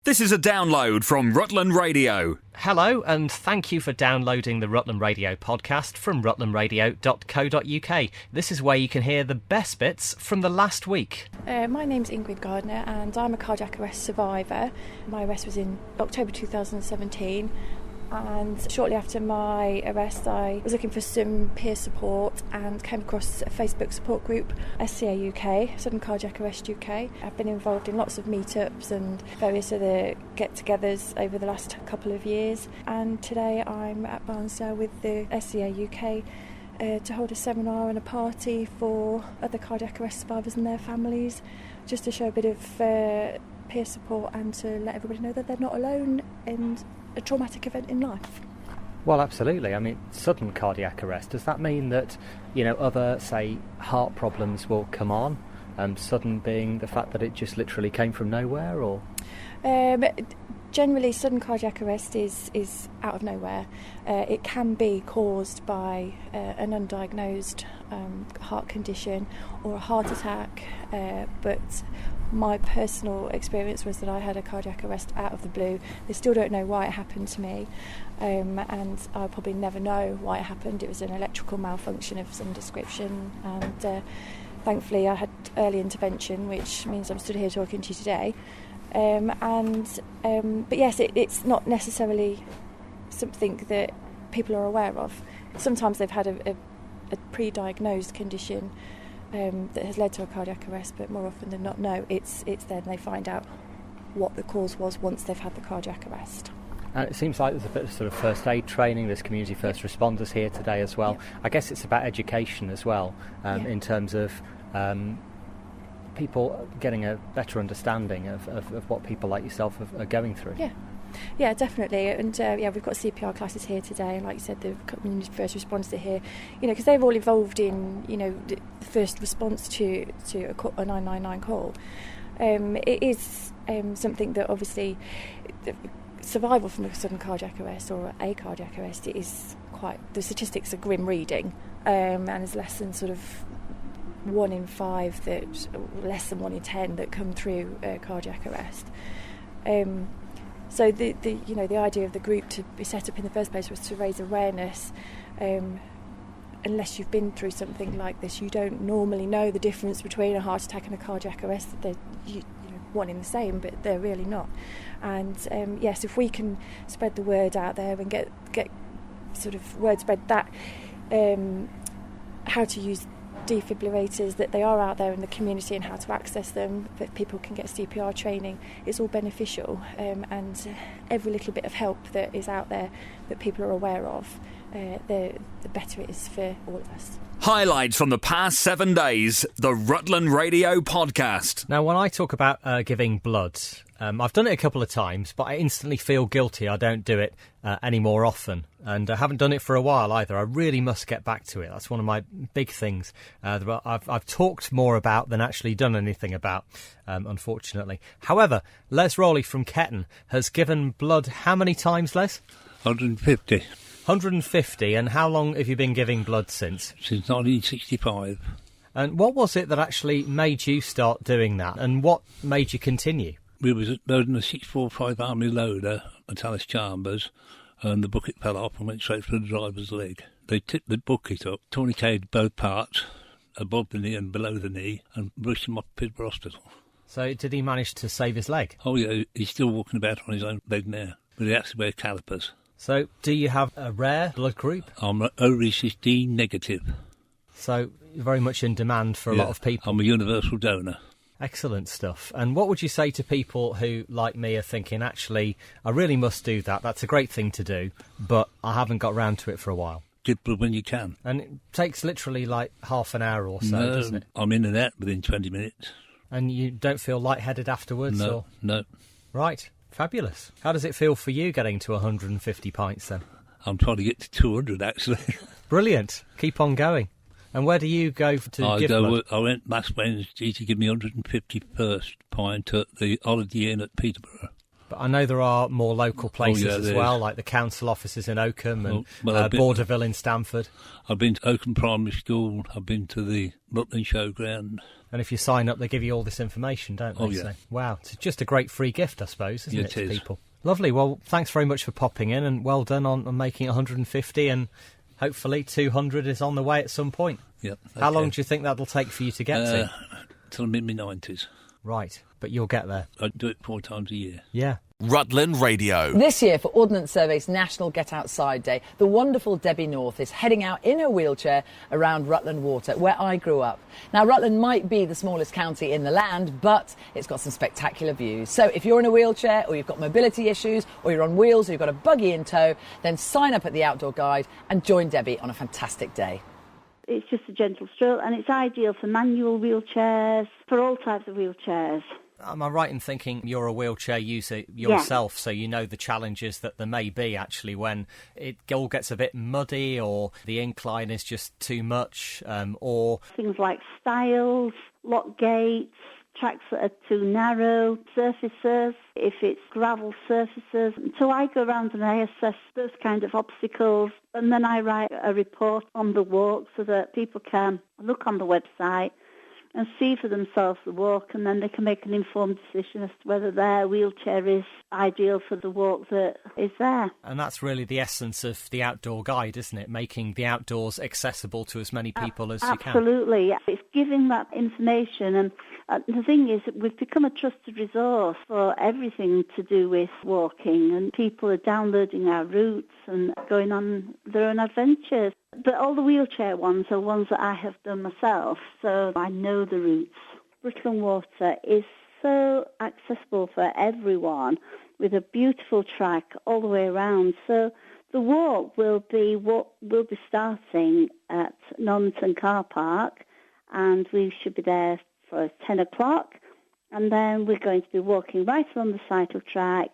This is a download from Rutland Radio. Hello, and thank you for downloading the Rutland Radio podcast from rutlandradio.co.uk. This is where you can hear the best bits from the last week. My name's Ingrid Gardner and I'm a cardiac arrest survivor. My arrest was in October 2017. And shortly after my arrest, I was looking for some peer support and came across a Facebook support group, SCA UK, Sudden Cardiac Arrest UK. I've been involved in lots of meetups and various other get-togethers over the last couple of years. And today I'm at Barnsdale with the SCA UK to hold a seminar and a party for other cardiac arrest survivors and their families, just to show a bit of peer support and to let everybody know that they're not alone in a traumatic event in life. Well, absolutely. I mean, sudden cardiac arrest, does that mean that, other, say, heart problems will come on? Sudden being the fact that it just literally came from nowhere, or? Generally, sudden cardiac arrest is out of nowhere. It can be caused by an undiagnosed heart condition or a heart attack, but my personal experience was that I had a cardiac arrest out of the blue. They still don't know why it happened to me, and I'll probably never know why it happened. It was an electrical malfunction of some description, and thankfully I had early intervention, which means I'm stood here talking to you today. But yes, it's not necessarily something that people are aware of. Sometimes they've had a pre-diagnosed condition that has led to a cardiac arrest, but more often than not, no, it's then they find out what the cause was once they've had the cardiac arrest. It seems like there's a bit of sort of first aid training. There's community first responders here today as well. I guess it's about education as well, in terms of people getting a better understanding of what people like yourself are going through. Yeah, definitely. And we've got CPR classes here today, and like you said, the community first responders are here, because they're all involved in, the first response to a 999 call. It is something that obviously survival from a sudden cardiac arrest or a cardiac arrest, it is the statistics are grim reading, and there's less than sort of 1 in 5 less than 1 in 10 that come through cardiac arrest. So the idea of the group to be set up in the first place was to raise awareness. Unless you've been through something like this, you don't normally know the difference between a heart attack and a cardiac arrest. They're one in the same, but they're really not. And yes, if we can spread the word out there and get sort of word spread that how to use defibrillators, that they are out there in the community and how to access them, that people can get CPR training, it's all beneficial, and every little bit of help that is out there that people are aware of, the better it is for all of us. Highlights from the past 7 days, the Rutland Radio podcast. Now, when I talk about giving blood, I've done it a couple of times, but I instantly feel guilty I don't do it any more often. And I haven't done it for a while either. I really must get back to it. That's one of my big things that I've talked more about than actually done anything about, unfortunately. However, Les Rowley from Ketton has given blood how many times, Les? 150. 150, and how long have you been giving blood since? Since 1965. And what was it that actually made you start doing that, and what made you continue? We was loading a 645 Army loader at Alice Chambers, and the bucket fell off and went straight through the driver's leg. They tipped the bucket up, tourniqueted both parts, above the knee and below the knee, and rushed him off to Peterborough Hospital. So did he manage to save his leg? Oh yeah, he's still walking about on his own leg now, but he has to wear calipers. So do you have a rare blood group? I'm O-16 negative. So you're very much in demand for a lot of people. I'm a universal donor. Excellent stuff. And what would you say to people who, like me, are thinking, actually, I really must do that. That's a great thing to do, but I haven't got round to it for a while. Give blood when you can. And it takes literally like half an hour or so, doesn't it? I'm in and out within 20 minutes. And you don't feel lightheaded afterwards? No. Right. Fabulous. How does it feel for you getting to 150 pints then? I'm trying to get to 200 actually. Brilliant. Keep on going. And where do you go to give blood? I went last Wednesday to give me 150 first pint at the Holiday Inn at Peterborough. But I know there are more local places as well, is. like the council offices in Oakham and Well, Borderville in Stamford. I've been to Oakham Primary School, I've been to the Rutland Showground. And if you sign up, they give you all this information, don't they? Oh, yeah. So, wow, it's just a great free gift, I suppose, isn't it, to is. people? Lovely. Well, thanks very much for popping in, and well done on making 150, and hopefully 200 is on the way at some point. Yep. How long do you think that'll take for you to get to? Till I'm in my 90s. Right, but you'll get there. I do it 4 times a year. Yeah. Rutland Radio. This year, for Ordnance Survey's National Get Outside Day, the wonderful Debbie North is heading out in her wheelchair around Rutland Water, where I grew up. Now, Rutland might be the smallest county in the land, but it's got some spectacular views. So if you're in a wheelchair, or you've got mobility issues, or you're on wheels, or you've got a buggy in tow, then sign up at the Outdoor Guide and join Debbie on a fantastic day. It's just a gentle stroll, and it's ideal for manual wheelchairs, for all types of wheelchairs. Am I right in thinking you're a wheelchair user yourself, so you know the challenges that there may be actually when it all gets a bit muddy or the incline is just too much, or... Things like stiles, lock gates, tracks that are too narrow, surfaces, if it's gravel surfaces. So I go around and I assess those kind of obstacles, and then I write a report on the walk so that people can look on the website and see for themselves the walk, and then they can make an informed decision as to whether their wheelchair is ideal for the walk that is there. And that's really the essence of the Outdoor Guide, isn't it? Making the outdoors accessible to as many people as you can. Absolutely. It's giving that information, and the thing is, we've become a trusted resource for everything to do with walking, and people are downloading our routes and going on their own adventures. But all the wheelchair ones are ones that I have done myself, so I know the routes. Rutland Water is so accessible for everyone, with a beautiful track all the way around. So the walk will be starting at Normanton Car Park, and we should be there for 10 o'clock. And then we're going to be walking right along the cycle track,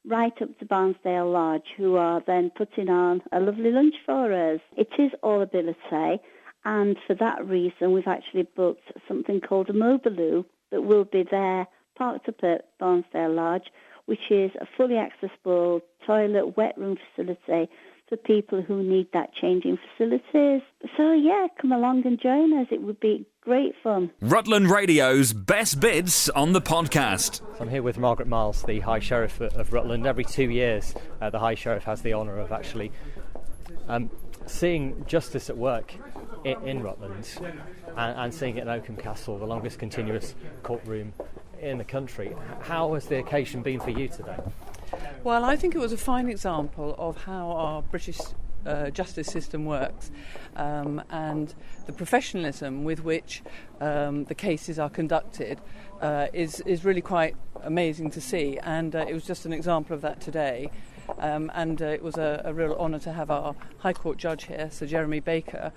right up to Barnsdale Lodge, who are then putting on a lovely lunch for us. It is all ability, and for that reason we've actually booked something called a Mobiloo that will be there, parked up at Barnsdale Lodge, which is a fully accessible toilet, wet room facility for people who need that changing facilities. So yeah, come along and join us. It would be great fun. Rutland Radio's best bits on the podcast. So I'm here with Margaret Miles, the High Sheriff of Rutland. Every 2 years, the High Sheriff has the honour of actually seeing justice at work in Rutland and seeing it in Oakham Castle, the longest continuous courtroom in the country. How has the occasion been for you today? Well, I think it was a fine example of how our British justice system works, and the professionalism with which the cases are conducted is really quite amazing to see, and it was just an example of that today. And it was a real honour to have our High Court judge here, Sir Jeremy Baker,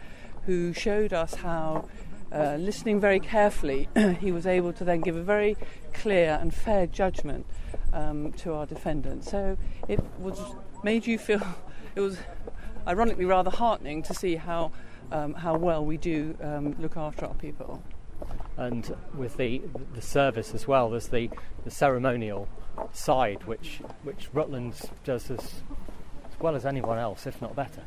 who showed us how, listening very carefully, he was able to then give a very clear and fair judgment to our defendant. So it made you feel, it was ironically rather heartening to see how well we do look after our people. And with the service as well, there's the ceremonial side, which Rutland does as well as anyone else, if not better.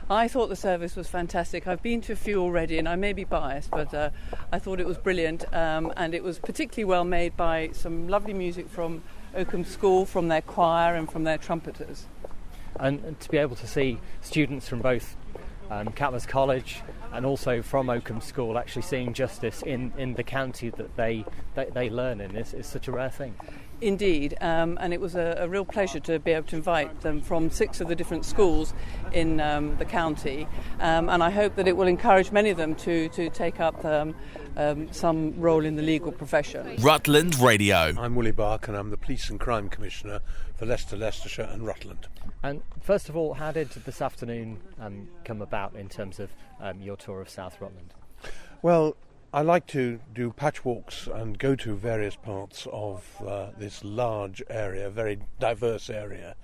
I thought the service was fantastic. I've been to a few already, and I may be biased, but I thought it was brilliant, and it was particularly well made by some lovely music from Oakham School, from their choir and from their trumpeters. And to be able to see students from both Catmas College and also from Oakham School actually seeing justice in the county that they learn in is such a rare thing. Indeed, and it was a real pleasure to be able to invite them from 6 of the different schools in the county, and I hope that it will encourage many of them to take up some role in the legal profession. Rutland Radio. I'm Willie Bark, and I'm the Police and Crime Commissioner for Leicester, Leicestershire and Rutland. And first of all, how did this afternoon come about in terms of your tour of South Rutland? Well, I like to do patch walks and go to various parts of this large area, very diverse area.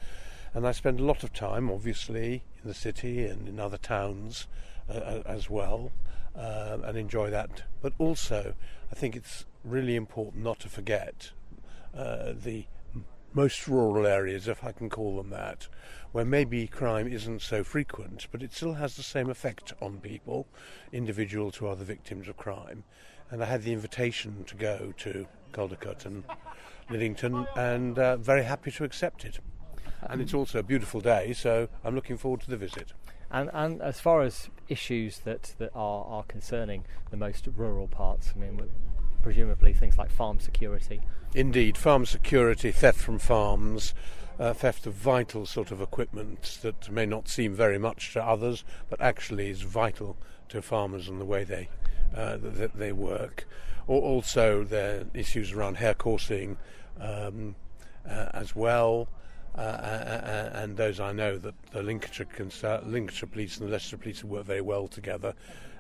And I spend a lot of time, obviously, in the city and in other towns as well, and enjoy that. But also, I think it's really important not to forget the most rural areas, if I can call them that, where maybe crime isn't so frequent, but it still has the same effect on people, individuals who are the victims of crime. And I had the invitation to go to Caldicot and Lidington, and very happy to accept it. And it's also a beautiful day, so I'm looking forward to the visit. And as far as issues that are concerning the most rural parts, I mean, presumably things like farm security. Indeed, farm security, theft from farms, theft of vital sort of equipment that may not seem very much to others, but actually is vital to farmers and the way they work. Or also there are issues around hare coursing as well. And those I know that the Lincolnshire Police and the Leicester Police have worked very well together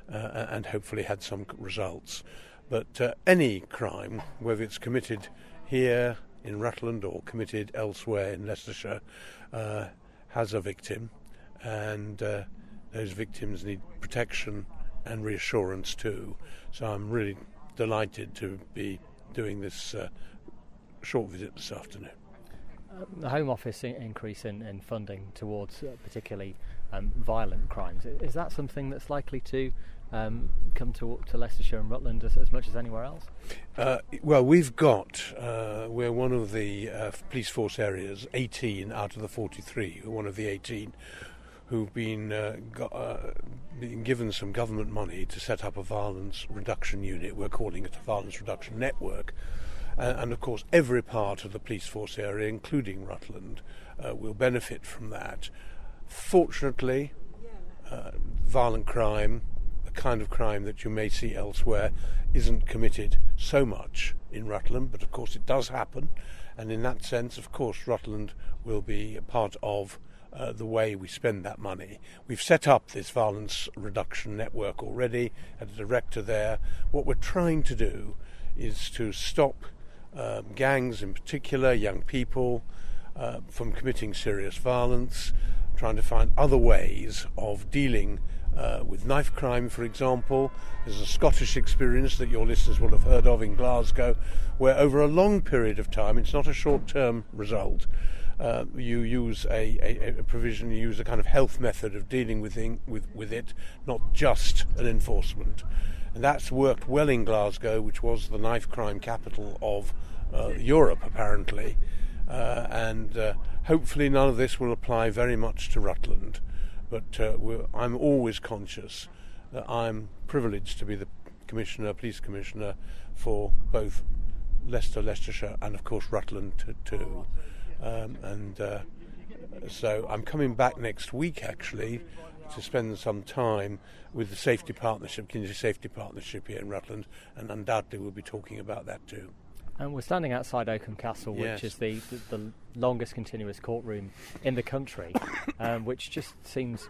and hopefully had some results. But any crime, whether it's committed here in Rutland or committed elsewhere in Leicestershire, has a victim, and those victims need protection and reassurance too. So I'm really delighted to be doing this short visit this afternoon. The Home Office increase in funding towards particularly violent crimes, is that something that's likely to come to Leicestershire and Rutland as much as anywhere else? Well, we're one of the police force areas, 18 out of the 43, one of the 18 who've been given some government money to set up a violence reduction unit. We're calling it a violence reduction network. And of course, every part of the police force area, including Rutland, will benefit from that. Fortunately, violent crime, the kind of crime that you may see elsewhere, isn't committed so much in Rutland, but of course it does happen. And in that sense, of course, Rutland will be a part of the way we spend that money. We've set up this violence reduction network already, had a director there. What we're trying to do is to stop gangs, in particular young people, from committing serious violence, trying to find other ways of dealing with knife crime, for example. There's a Scottish experience that your listeners will have heard of in Glasgow, where over a long period of time, it's not a short-term result, you use a provision, you use a kind of health method of dealing with it, not just an enforcement. And that's worked well in Glasgow, which was the knife crime capital of Europe, apparently. And hopefully none of this will apply very much to Rutland. But I'm always conscious that I'm privileged to be the police commissioner for both Leicester, Leicestershire, and of course Rutland too. So I'm coming back next week, actually, to spend some time with the safety partnership, Community Safety Partnership here in Rutland, and undoubtedly we'll be talking about that too. And we're standing outside Oakham Castle, which is the longest continuous courtroom in the country, which just seems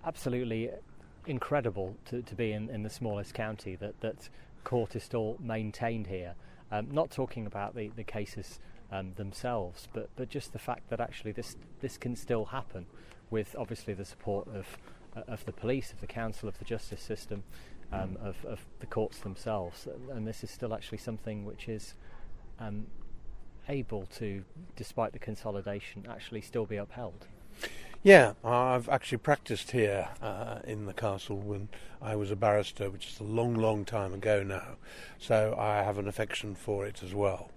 absolutely incredible to be in the smallest county, that court is still maintained here. Not talking about the cases themselves, but just the fact that actually this can still happen, with obviously the support of the police, of the council, of the justice system, of the courts themselves, and this is still actually something which is able to, despite the consolidation, actually still be upheld. Yeah, I've actually practiced here in the castle when I was a barrister, which is a long, long time ago now, so I have an affection for it as well.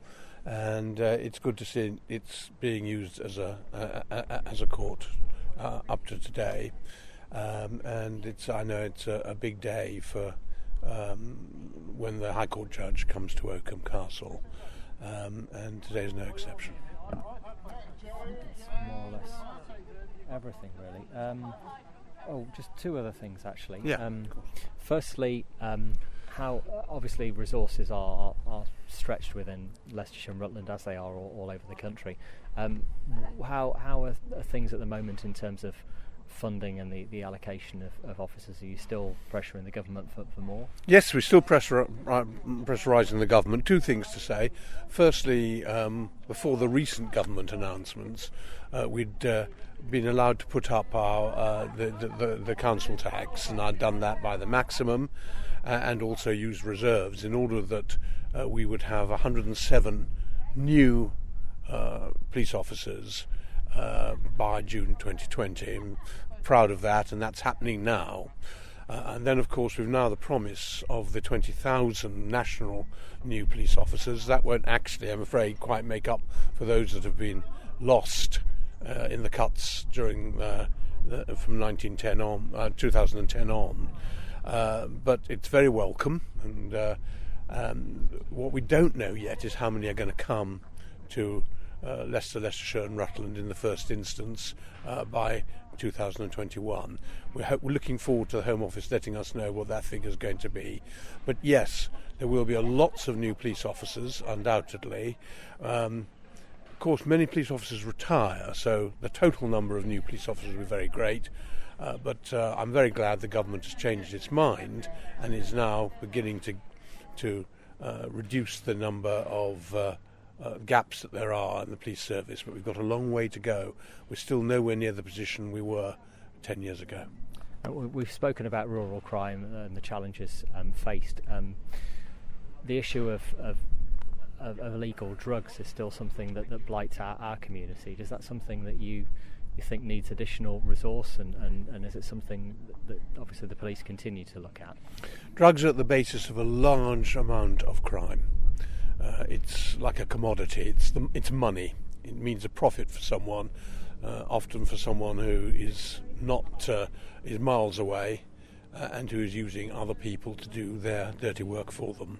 And it's good to see it's being used as a court up to today. And I know it's a big day for when the High Court judge comes to Oakham Castle, and today is no exception. It's more or less everything, really. Just two other things, actually. Yeah. Firstly, how obviously resources are stretched within Leicestershire and Rutland, as they are all over the country. How are things at the moment in terms of funding and the allocation of officers? Are you still pressuring the government for more? Yes, we're still pressurising the government. Two things to say. Firstly, before the recent government announcements, we'd been allowed to put up our the council tax, and I'd done that by the maximum, and also used reserves in order that we would have 107 new police officers by June 2020. I'm proud of that, and that's happening now. And then, of course, we've now the promise of the 20,000 national new police officers. That won't actually, I'm afraid, quite make up for those that have been lost in the cuts during from 2010 on. But it's very welcome, and what we don't know yet is how many are going to come to Leicester, Leicestershire and Rutland in the first instance by 2021. We're looking forward to the Home Office letting us know what that figure is going to be. But yes, there will be lots of new police officers, undoubtedly. Of course, many police officers retire, so the total number of new police officers will be very great. But I'm very glad the government has changed its mind and is now beginning to reduce the number of gaps that there are in the police service. But we've got a long way to go. We're still nowhere near the position we were 10 years ago. We've spoken about rural crime and the challenges faced. The issue of illegal drugs is still something that blights our community. Is that something that you think needs additional resource, and is it something that obviously the police continue to look at? Drugs are at the basis of a large amount of crime. It's like a commodity. It's money. It means a profit for someone, often for someone who is is miles away and who is using other people to do their dirty work for them.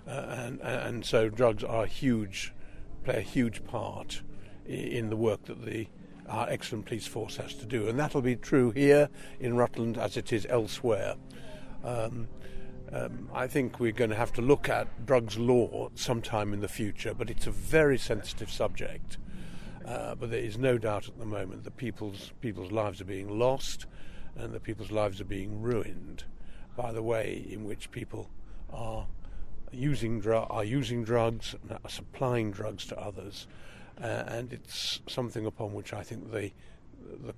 And so drugs are play a huge part in the work that our excellent police force has to do, and that'll be true here in Rutland as it is elsewhere. I think we're going to have to look at drugs law sometime in the future, but it's a very sensitive subject. But there is no doubt at the moment that people's lives are being lost, and that people's lives are being ruined by the way in which people are using drugs, and are supplying drugs to others. And it's something upon which I think the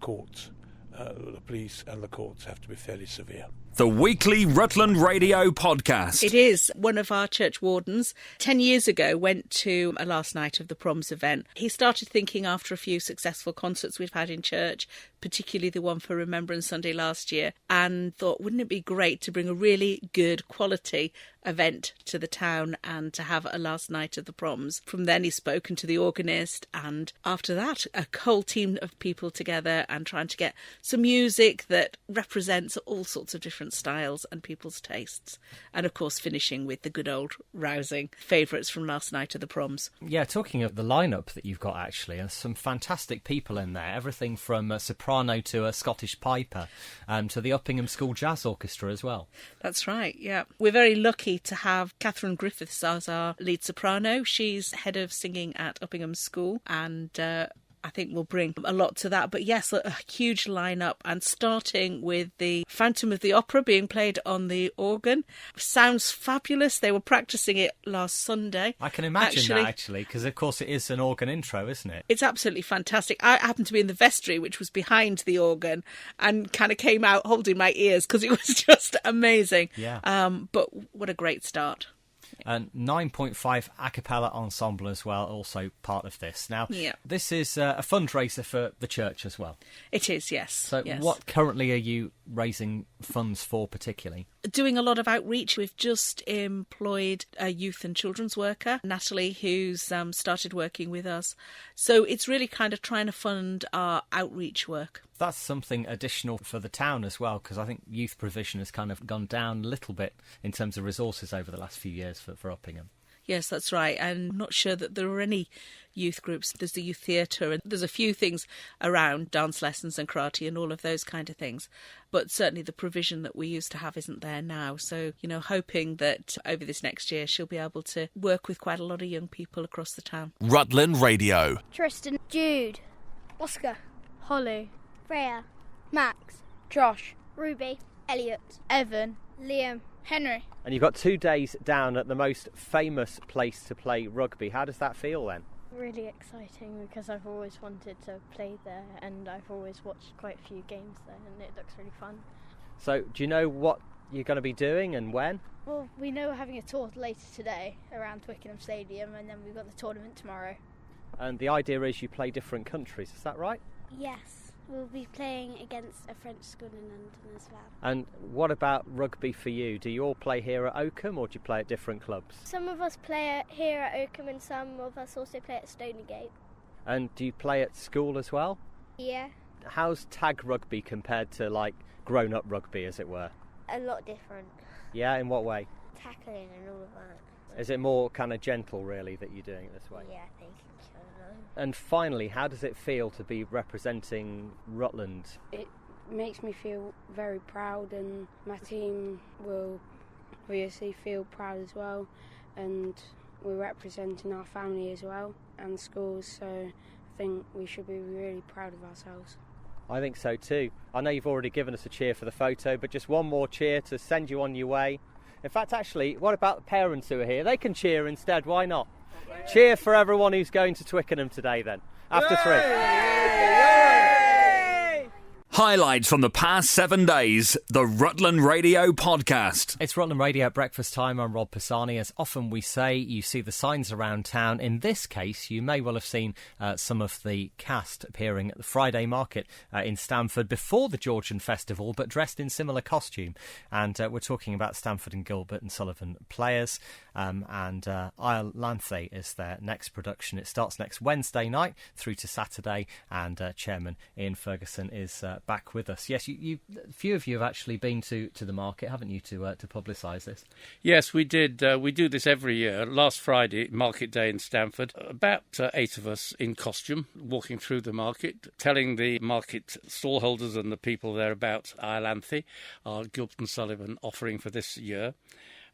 courts, the police and the courts have to be fairly severe. The weekly Rutland Radio podcast. It is. One of our church wardens 10 years ago went to a last night of the Proms event. He started thinking after a few successful concerts we've had in church, particularly the one for Remembrance Sunday last year, and thought, wouldn't it be great to bring a really good quality event to the town and to have a last night of the Proms. From then he's spoken to the organist, and after that a whole team of people together and trying to get some music that represents all sorts of different styles and people's tastes, and of course finishing with the good old rousing favourites from last night of the Proms. Yeah, talking of the lineup that you've got, actually, there's some fantastic people in there, everything from a soprano to a Scottish piper, to the Uppingham School Jazz Orchestra as well. That's right, yeah. We're very lucky to have Catherine Griffiths as our lead soprano. She's head of singing at Uppingham School, and I think we'll bring a lot to that. But yes, a huge lineup, and starting with the Phantom of the Opera being played on the organ. Sounds fabulous. They were practising it last Sunday. I can imagine that, actually, because of course it is an organ intro, isn't it? It's absolutely fantastic. I happened to be in the vestry, which was behind the organ, and kind of came out holding my ears because it was just amazing. Yeah. But what a great start. And 9.5 a cappella ensemble as well, also part of this. Now, This is a fundraiser for the church as well. It is, yes. So yes. What currently are you raising funds for particularly? Doing a lot of outreach. We've just employed a youth and children's worker, Natalie, who's started working with us. So it's really kind of trying to fund our outreach work. That's something additional for the town as well, because I think youth provision has kind of gone down a little bit in terms of resources over the last few years for Uppingham. Yes, that's right. I'm not sure that there are any youth groups. There's the youth theatre, and there's a few things around, dance lessons and karate and all of those kind of things. But certainly the provision that we used to have isn't there now. So, hoping that over this next year she'll be able to work with quite a lot of young people across the town. Rutland Radio. Tristan, Jude, Oscar, Holly, Freya, Max, Josh, Ruby, Elliot, Evan, Liam, Henry. And you've got 2 days down at the most famous place to play rugby. How does that feel then? Really exciting, because I've always wanted to play there, and I've always watched quite a few games there, and it looks really fun. So do you know what you're going to be doing and when? Well, we know we're having a tour later today around Twickenham Stadium, and then we've got the tournament tomorrow. And the idea is you play different countries, is that right? Yes, we'll be playing against a French school in London as well. And what about rugby for you? Do you all play here at Oakham or do you play at different clubs? Some of us play here at Oakham and some of us also play at Stonygate. And do you play at school as well? Yeah, How's tag rugby compared to like grown-up rugby, as it were? a lot different. Yeah, in what way? Tackling and all of that. Is it more kind of gentle, really, that you're doing it this way? Yeah, I think so. And finally, how does it feel to be representing Rutland? It makes me feel very proud, and my team will obviously feel proud as well, and we're representing our family as well and schools, so I think we should be really proud of ourselves. I think so too. I know you've already given us a cheer for the photo, but just one more cheer to send you on your way. In fact, actually, what about the parents who are here? They can cheer instead, why not? Cheer for everyone who's going to Twickenham today then, after 3. Highlights from the past 7 days, the Rutland Radio Podcast. It's Rutland Radio at breakfast time. I'm Rob Pisani. As often we say, you see the signs around town. In this case, you may well have seen some of the cast appearing at the Friday market in Stamford before the Georgian Festival, but dressed in similar costume. And we're talking about Stamford and Gilbert and Sullivan players. And Iolanthe is their next production. It starts next Wednesday night through to Saturday. And Chairman Ian Ferguson is back with us. Yes, a few of you have actually been to the market, haven't you, to publicise this? Yes, we did. We do this every year. Last Friday, Market Day in Stamford, about 8 of us in costume, walking through the market, telling the market stallholders and the people there about Iolanthe, our Gilbert and Sullivan offering for this year.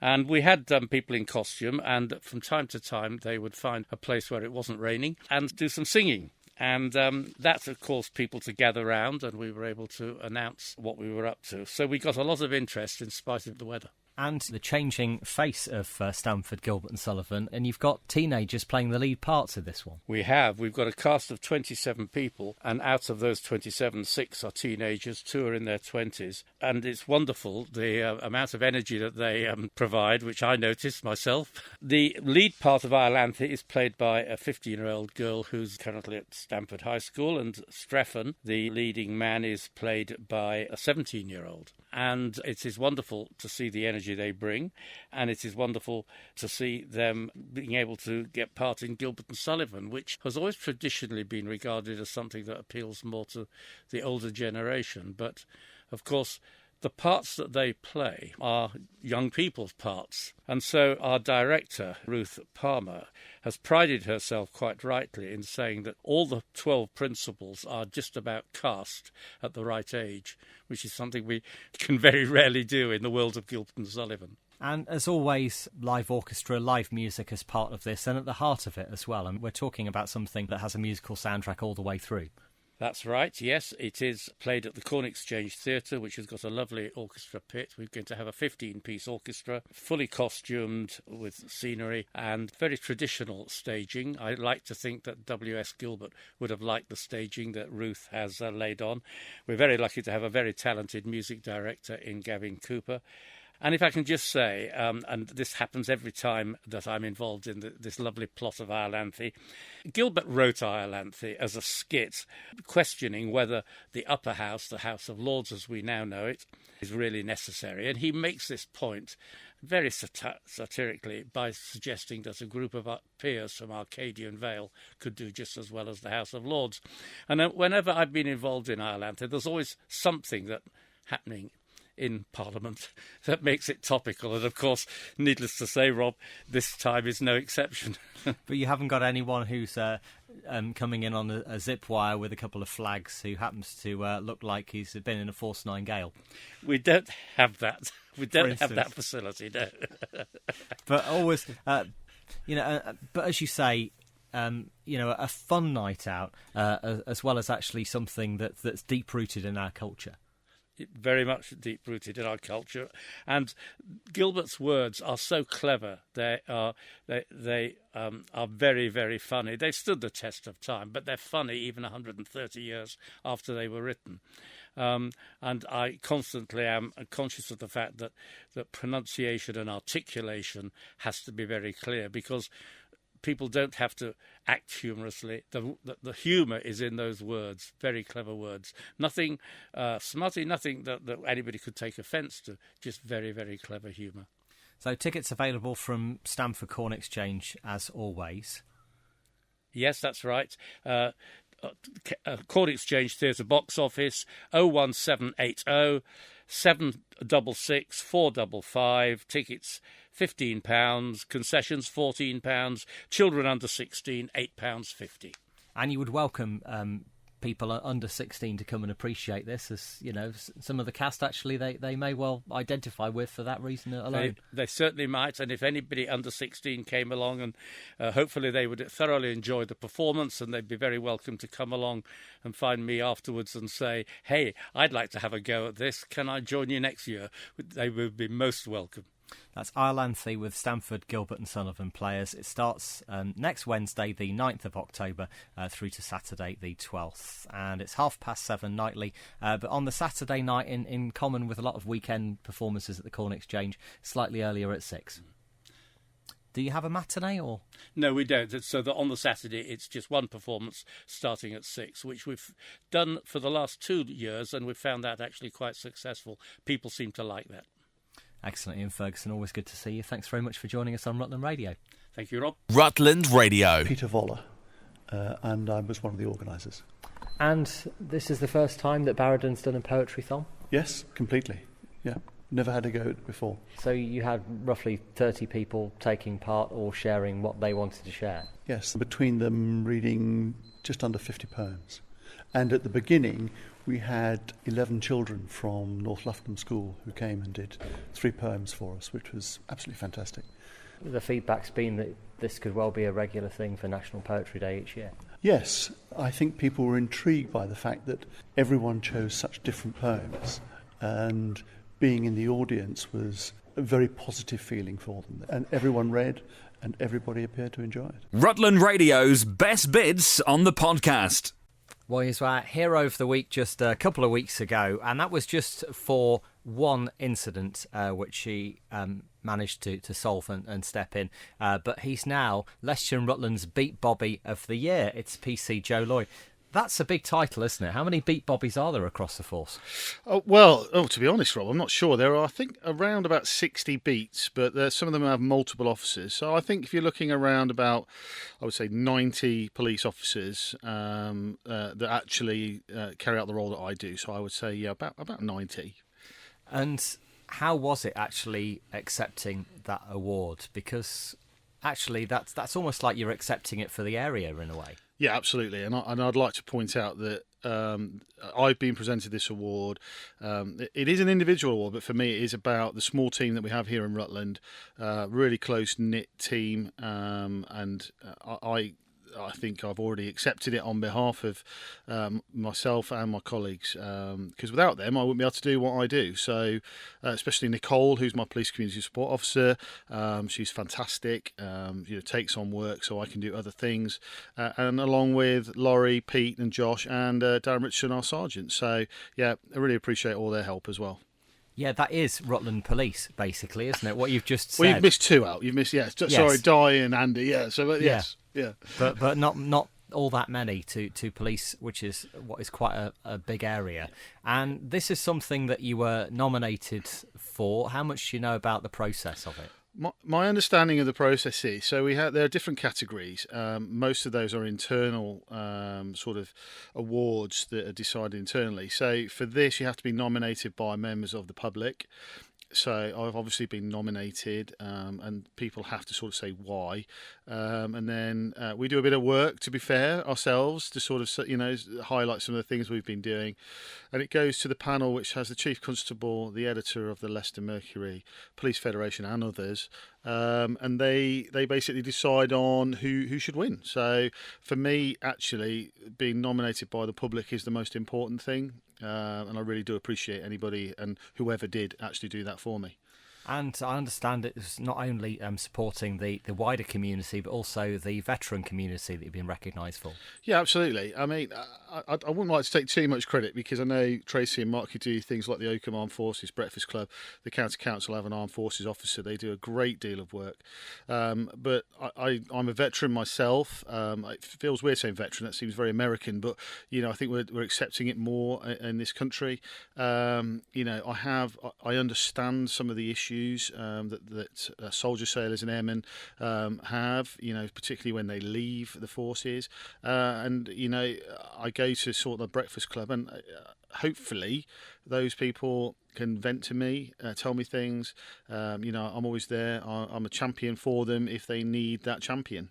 And we had people in costume, and from time to time they would find a place where it wasn't raining and do some singing. And that, of course, people to gather round, and we were able to announce what we were up to. So we got a lot of interest in spite of the weather. And the changing face of Stamford, Gilbert and Sullivan, and you've got teenagers playing the lead parts of this one. We have. We've got a cast of 27 people, and out of those 27, 6 are teenagers, 2 are in their 20s. And it's wonderful, the amount of energy that they provide, which I noticed myself. The lead part of Iolanthe is played by a 15-year-old girl who's currently at Stamford High School, and Streffen, the leading man, is played by a 17-year-old. And it is wonderful to see the energy they bring, and it is wonderful to see them being able to get part in Gilbert and Sullivan, which has always traditionally been regarded as something that appeals more to the older generation. But, of course, the parts that they play are young people's parts. And so our director, Ruth Palmer, has prided herself quite rightly in saying that all the 12 principals are just about cast at the right age, which is something we can very rarely do in the world of Gilbert and Sullivan. And as always, live orchestra, live music as part of this, and at the heart of it as well. And we're talking about something that has a musical soundtrack all the way through. That's right, yes. It is played at the Corn Exchange Theatre, which has got a lovely orchestra pit. We're going to have a 15-piece orchestra, fully costumed with scenery and very traditional staging. I like to think that W.S. Gilbert would have liked the staging that Ruth has laid on. We're very lucky to have a very talented music director in Gavin Cooper. And if I can just say, and this happens every time that I'm involved in this lovely plot of Iolanthe, Gilbert wrote Iolanthe as a skit, questioning whether the upper house, the House of Lords as we now know it, is really necessary. And he makes this point very satirically by suggesting that a group of peers from Arcadian Vale could do just as well as the House of Lords. And whenever I've been involved in Iolanthe, there's always something that happening in Parliament that makes it topical. And of course, needless to say, Rob, this time is no exception. But you haven't got anyone who's coming in on a zip wire with a couple of flags who happens to look like he's been in a Force 9 gale. We don't have that. We don't have that facility, no. But always, but as you say, a fun night out, as well as actually something that's deep-rooted in our culture. Very much deep-rooted in our culture. And Gilbert's words are so clever. They are very, very funny. They've stood the test of time, but they're funny even 130 years after they were written. And I constantly am conscious of the fact that pronunciation and articulation has to be very clear, because people don't have to act humorously. The humour is in those words, very clever words. Nothing smutty, nothing that anybody could take offence to, just very, very clever humour. So tickets available from Stamford Corn Exchange, as always. Yes, that's right. Corn Exchange Theatre box office 01780 766 455. Tickets £15, concessions £14, children under 16 £8.50. And you would welcome people under 16 to come and appreciate this, as you know, some of the cast actually they may well identify with for that reason alone. They certainly might, and if anybody under 16 came along, and hopefully they would thoroughly enjoy the performance, and they'd be very welcome to come along and find me afterwards and say, hey, I'd like to have a go at this, can I join you next year? They would be most welcome. That's Iolanthe with Stamford, Gilbert and Sullivan players. It starts next Wednesday, the 9th of October, through to Saturday, the 12th. And it's 7:30 nightly. But on the Saturday night, in common with a lot of weekend performances at the Corn Exchange, slightly earlier at 6. Do you have a matinee or? No, we don't. So that on the Saturday, it's just one performance starting at 6, which we've done for the last 2 years, and we've found that actually quite successful. People seem to like that. Excellent, Ian Ferguson. Always good to see you. Thanks very much for joining us on Rutland Radio. Thank you, Rob. Rutland Radio. Peter Voller, and I was one of the organisers. And this is the first time that Barradon's done a poetry-thon? Yes, completely. Yeah, never had a go at it before. So you had roughly 30 people taking part or sharing what they wanted to share? Yes, between them reading just under 50 poems. And at the beginning, we had 11 children from North Loughton School who came and did 3 poems for us, which was absolutely fantastic. The feedback's been that this could well be a regular thing for National Poetry Day each year. Yes, I think people were intrigued by the fact that everyone chose such different poems, and being in the audience was a very positive feeling for them. And everyone read, and everybody appeared to enjoy it. Rutland Radio's best bits on the podcast. Well, he's our hero of the week just a couple of weeks ago, and that was just for one incident which he managed to solve and step in. But he's now Leicestershire and Rutland's Beat Bobby of the Year. It's PC Joe Lloyd. That's a big title, isn't it? How many Beat Bobbies are there across the force? To be honest, Rob, I'm not sure. There are, I think, around about 60 beats, but some of them have multiple officers. So I think if you're looking around about, I would say, 90 police officers that actually carry out the role that I do. So I would say, yeah, about 90. And how was it actually accepting that award? Because actually, that's almost like you're accepting it for the area in a way. Yeah, absolutely. And I'd like to point out that I've been presented this award. It is an individual award, but for me it is about the small team that we have here in Rutland, really close-knit team, and I think I've already accepted it on behalf of myself and my colleagues, because without them I wouldn't be able to do what I do. So especially Nicole, who's my police community support officer, she's fantastic, takes on work so I can do other things, and along with Laurie, Pete and Josh and Darren Richardson, our sergeant. So yeah, I really appreciate all their help as well. Yeah, that is Rutland Police, basically, isn't it? What you've just said. Well, you've missed 2 out. You've missed, yes. Sorry, Di and Andy. Yeah, so yes, yeah. But not all that many to police, which is what is quite a big area. And this is something that you were nominated for. How much do you know about the process of it? My understanding of the process is, there are different categories. Most of those are internal sort of awards that are decided internally. So for this, you have to be nominated by members of the public. So I've obviously been nominated, and people have to sort of say why, and then we do a bit of work, to be fair, ourselves to sort of highlight some of the things we've been doing, and it goes to the panel which has the Chief Constable, the editor of the Leicester Mercury, Police Federation and others, and they basically decide on who should win. So for me, actually, being nominated by the public is the most important thing. And I really do appreciate anybody and whoever did actually do that for me. And I understand it's not only supporting the wider community, but also the veteran community that you've been recognised for. Yeah, absolutely. I mean, I wouldn't like to take too much credit because I know Tracy and Mark could do things like the Oakham Armed Forces Breakfast Club, the County Council have an Armed Forces officer. They do a great deal of work. But I'm a veteran myself. It feels weird saying veteran. That seems very American, but I think we're accepting it more in this country. I understand some of the issues that soldiers, sailors, and airmen have. Particularly when they leave the forces. I go to sort of the Breakfast Club, and hopefully those people can vent to me, tell me things. I'm always there. I'm a champion for them if they need that champion.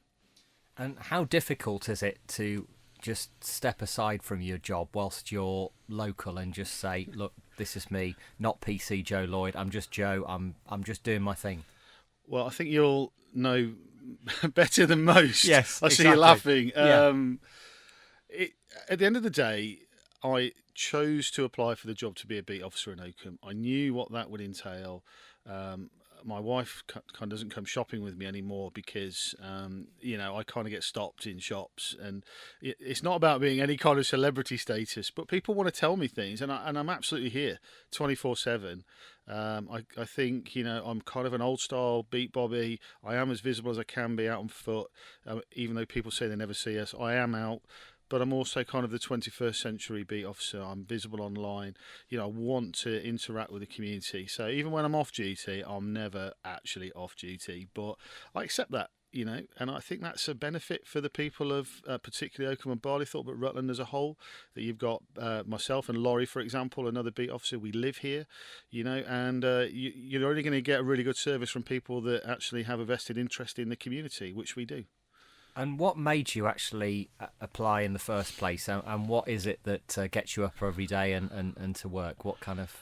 And how difficult is it to just step aside from your job whilst you're local and just say, look, this is me, not PC Joe Lloyd. I'm just Joe. I'm just doing my thing. Well, I think you'll know better than most. Yes, I exactly. see you laughing. Yeah. At the end of the day, I chose to apply for the job to be a beat officer in Oakham. I knew what that would entail. My wife kind of doesn't come shopping with me anymore because, I kind of get stopped in shops. And it's not about being any kind of celebrity status, but people want to tell me things, and I'm absolutely here 24/7. I think, I'm kind of an old-style beat Bobby. I am as visible as I can be out on foot, even though people say they never see us. I am out. But I'm also kind of the 21st century beat officer. I'm visible online. I want to interact with the community. So even when I'm off duty, I'm never actually off duty. But I accept that, and I think that's a benefit for the people of particularly Oakham and Barleythorpe, but Rutland as a whole, that you've got myself and Laurie, for example, another beat officer. We live here, and you're only going to get a really good service from people that actually have a vested interest in the community, which we do. And what made you actually apply in the first place? And what is it that gets you up every day and to work? What kind of,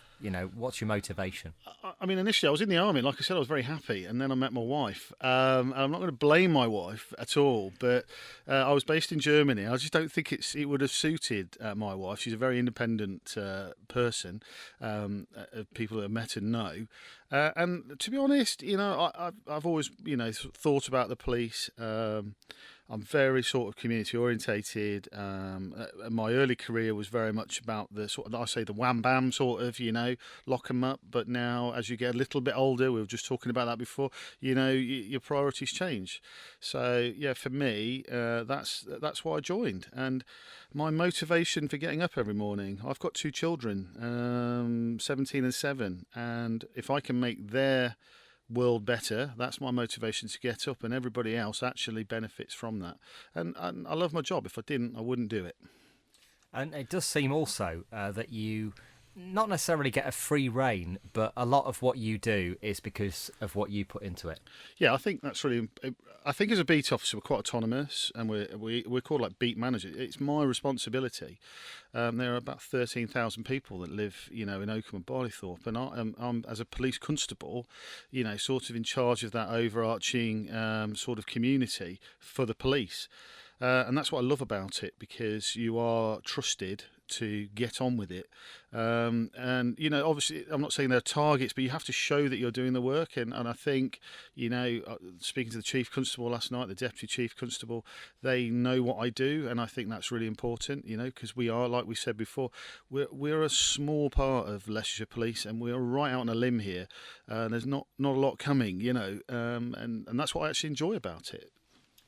what's your motivation? I mean, initially I was in the army. Like I said, I was very happy. And then I met my wife. And I'm not going to blame my wife at all. But I was based in Germany. I just don't think it would have suited my wife. She's a very independent person, people that have met and know. And to be honest, I've always, thought about the police. I'm very sort of community orientated. My early career was very much about the sort of, I say, the wham bam sort of, lock 'em up. But now, as you get a little bit older, we were just talking about that before. Your priorities change. So yeah, for me, that's why I joined. And my motivation for getting up every morning, I've got 2 children, 17 and 7, and if I can make their world better, that's my motivation to get up, and everybody else actually benefits from that. And I love my job. If I didn't, I wouldn't do it. And it does seem also that you not necessarily get a free rein, but a lot of what you do is because of what you put into it. Yeah, I think that's really. I think as a beat officer, we're quite autonomous, and we're called like beat manager. It's my responsibility. There are about 13,000 people that live, in Oakham and Barleythorpe, and I'm as a police constable, sort of in charge of that overarching sort of community for the police. And that's what I love about it, because you are trusted to get on with it. And, obviously, I'm not saying they're targets, but you have to show that you're doing the work. And I think, speaking to the Chief Constable last night, the Deputy Chief Constable, they know what I do. And I think that's really important, because we are, like we said before, we're a small part of Leicestershire Police, and we're right out on a limb here. There's not a lot coming, and that's what I actually enjoy about it.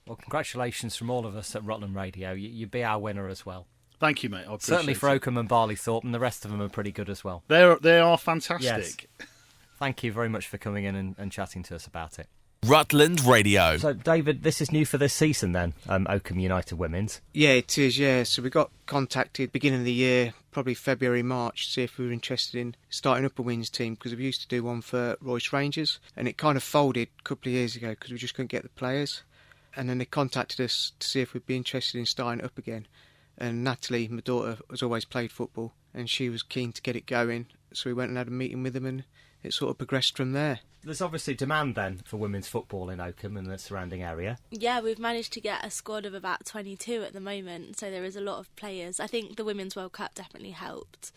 Well, congratulations from all of us at Rutland Radio. You'd be our winner as well. Thank you, mate. I appreciate Certainly for it. Oakham and Barleythorpe, and the rest of them are pretty good as well. They are fantastic. Yes. Thank you very much for coming in and chatting to us about it. Rutland Radio. So, David, this is new for this season then, Oakham United Women's? Yeah, it is, yeah. So we got contacted beginning of the year, probably February, March, to see if we were interested in starting up a women's team, because we used to do one for Royce Rangers, and it kind of folded a couple of years ago because we just couldn't get the players. And then they contacted us to see if we'd be interested in starting it up again. And Natalie, my daughter, has always played football, and she was keen to get it going. So we went and had a meeting with them, and it sort of progressed from there. There's obviously demand then for women's football in Oakham and the surrounding area. Yeah, we've managed to get a squad of about 22 at the moment, so there is a lot of players. I think the Women's World Cup definitely helped.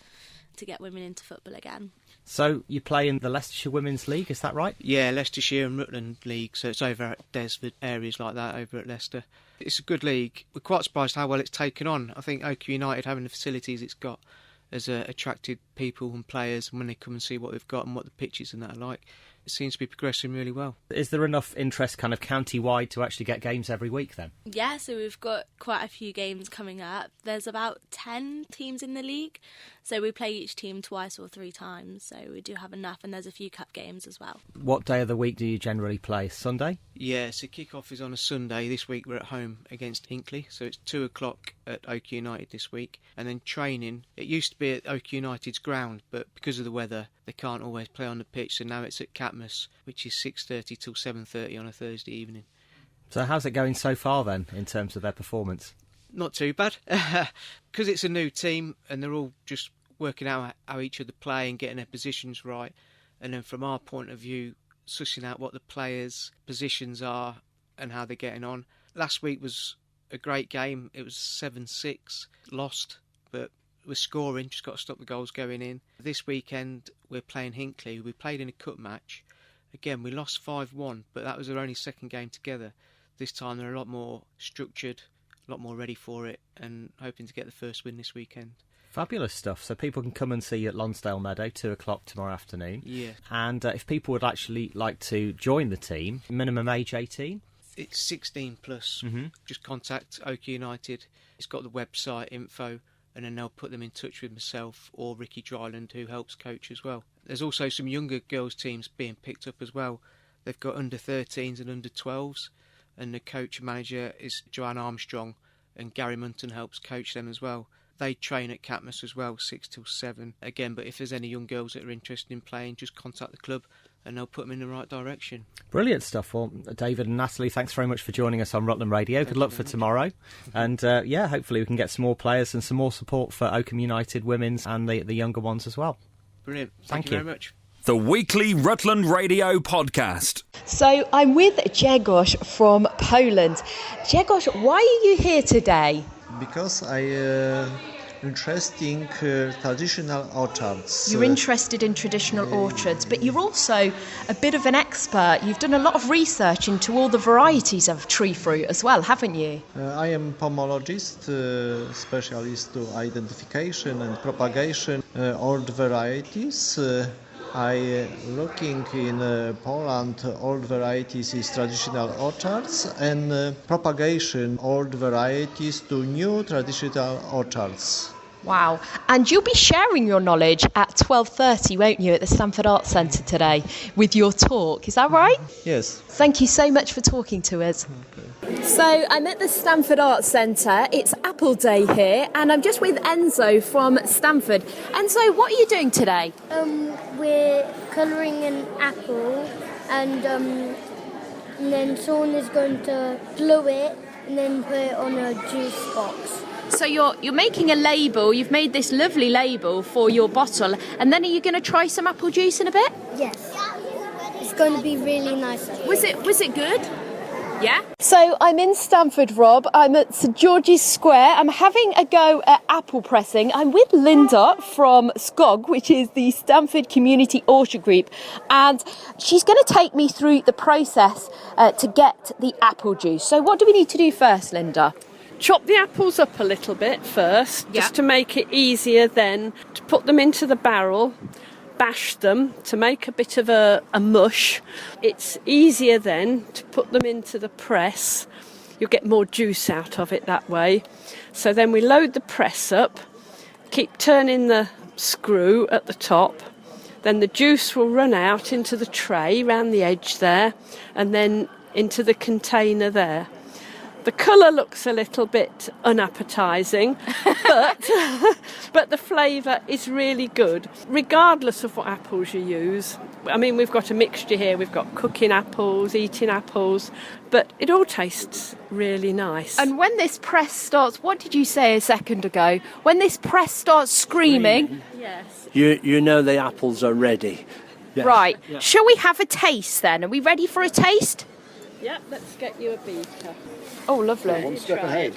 to get women into football again. So you play in the Leicestershire Women's League, is that right? Yeah, Leicestershire and Rutland League, so it's over at Desford, areas like that over at Leicester. It's a good league. We're quite surprised how well it's taken on. I think Oakham United, having the facilities it's got, has attracted people and players, and when they come and see what we've got and what the pitches and that are like, it seems to be progressing really well. Is there enough interest kind of county-wide to actually get games every week then? Yeah, so we've got quite a few games coming up. There's about 10 teams in the league, so we play each team twice or 3 times, so we do have enough, and there's a few cup games as well. What day of the week do you generally play? Sunday? Yeah, so kick-off is on a Sunday. This week we're at home against Hinckley, so it's 2 o'clock at Oakham United this week. And then training, it used to be at Oakham United's ground, but because of the weather, they can't always play on the pitch, so now it's at Catmus, which is 6:30 till 7:30 on a Thursday evening. So how's it going so far then, in terms of their performance? Not too bad, because it's a new team and they're all just working out how each other play and getting their positions right. And then from our point of view, sussing out what the players' positions are and how they're getting on. Last week was a great game. It was 7-6, lost, but we're scoring, just got to stop the goals going in. This weekend we're playing Hinckley. We played in a cup match. Again, we lost 5-1, but that was our only second game together. This time they're a lot more structured, a lot more ready for it, and hoping to get the first win this weekend. Fabulous stuff. So people can come and see you at Lonsdale Meadow, 2 o'clock tomorrow afternoon. Yeah. And if people would actually like to join the team, minimum age 18? It's 16 plus. Mm-hmm. Just contact Oakham United. It's got the website info, and then they'll put them in touch with myself or Ricky Dryland, who helps coach as well. There's also some younger girls' teams being picked up as well. They've got under 13s and under 12s, and the coach and manager is Joanne Armstrong, and Gary Munton helps coach them as well. They train at Catmus as well, 6 till 7. Again, but if there's any young girls that are interested in playing, just contact the club and they'll put them in the right direction. Brilliant stuff. Well, David and Natalie, thanks very much for joining us on Rutland Radio. Good luck for tomorrow. And hopefully we can get some more players and some more support for Oakham United women's and the younger ones as well. Brilliant. Thank you very much. The weekly Rutland Radio podcast. So I'm with Grzegorz from Poland. Grzegorz, why are you here today? Because I interested in traditional orchards. You're interested in traditional orchards, but you're also a bit of an expert. You've done a lot of research into all the varieties of tree fruit as well, haven't you? I am pomologist, specialist to identification and propagation old varieties. I looking in Poland old varieties is traditional orchards and propagation old varieties to new traditional orchards. Wow. And you'll be sharing your knowledge at 12:30, won't you, at the Stamford Arts Centre today with your talk. Is that right? Yes. Thank you so much for talking to us. Okay. So I'm at the Stamford Arts Centre. It's Apple Day here, and I'm just with Enzo from Stamford. Enzo, what are you doing today? We're colouring an apple, and then someone is going to glue it and then put it on a juice box. So you're making a label. You've made this lovely label for your bottle, and then are you going to try some apple juice in a bit? Yes. It's going to be really nice. Was it good? Yeah. So I'm in Stamford, Rob. I'm at St George's Square. I'm having a go at apple pressing. I'm with Linda from SCOG, which is the Stamford Community Orchard Group, and she's going to take me through the process to get the apple juice. So what do we need to do first, Linda? Chop the apples up a little bit first, just to make it easier then to put them into the barrel, bash them to make a bit of a mush. It's easier then to put them into the press. You'll get more juice out of it that way. So then we load the press up, keep turning the screw at the top, then the juice will run out into the tray round the edge there and then into the container there. The colour looks a little bit unappetising, but the flavour is really good, regardless of what apples you use. I mean, we've got a mixture here. We've got cooking apples, eating apples, but it all tastes really nice. And when this press starts, what did you say a second ago? When this press starts screaming... Yes. You know the apples are ready. Yes. Right. Yeah. Shall we have a taste then? Are we ready for a taste? Yep, let's get you a beaker. Oh, lovely. One step ahead.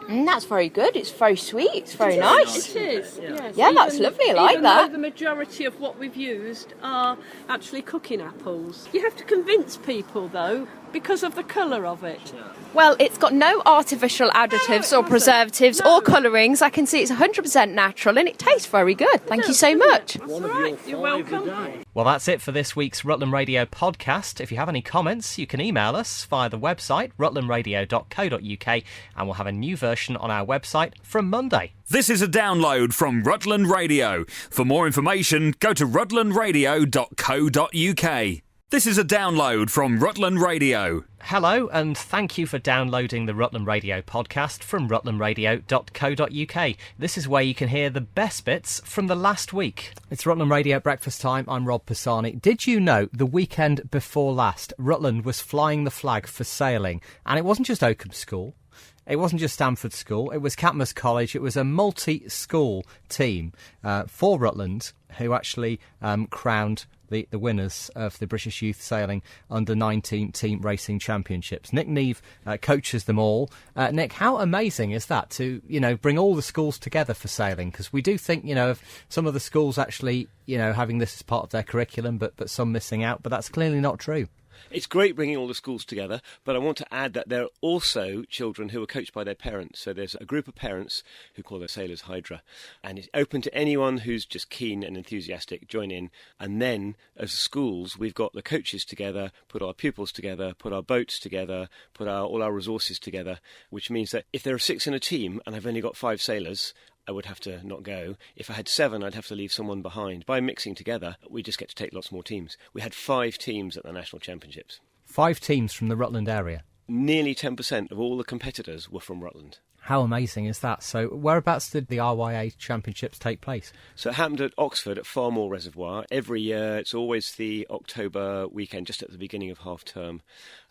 That's very good. It's very sweet. It's very nice. It is. Yes. Yeah, that's lovely. I like even that. Though the majority of what we've used are actually cooking apples. You have to convince people, though, because of the colour of it. Well, it's got no artificial additives or preservatives or colourings. I can see it's 100% natural and it tastes very good. Thank you so much. That's right. You're welcome. Well, that's it for this week's Rutland Radio podcast. If you have any comments, you can email us via the website rutlandradio.co.uk, and we'll have a new version on our website from Monday. This is a download from Rutland Radio. For more information, go to rutlandradio.co.uk. This is a download from Rutland Radio. Hello, and thank you for downloading the Rutland Radio podcast from rutlandradio.co.uk. This is where you can hear the best bits from the last week. It's Rutland Radio Breakfast Time. I'm Rob Pisani. Did you know the weekend before last, Rutland was flying the flag for sailing? And it wasn't just Oakham School. It wasn't just Stamford School. It was Catmus College. It was a multi-school team for Rutland who actually crowned the winners of the British Youth Sailing Under-19 Team Racing Championships. Nick Neve coaches them all. Nick, how amazing is that to, bring all the schools together for sailing? Because we do think, of some of the schools actually, having this as part of their curriculum, but some missing out. But that's clearly not true. It's great bringing all the schools together, but I want to add that there are also children who are coached by their parents. So there's a group of parents who call their Sailors Hydra, and it's open to anyone who's just keen and enthusiastic, join in. And then, as schools, we've got the coaches together, put our pupils together, put our boats together, put all our resources together, which means that if there are 6 in a team and I've only got 5 sailors, I would have to not go. If I had 7, I'd have to leave someone behind. By mixing together, we just get to take lots more teams. We had 5 teams at the National Championships. 5 teams from the Rutland area. Nearly 10% of all the competitors were from Rutland. How amazing is that? So whereabouts did the RYA Championships take place? So it happened at Oxford at Farmore Reservoir. Every year, it's always the October weekend, just at the beginning of half term.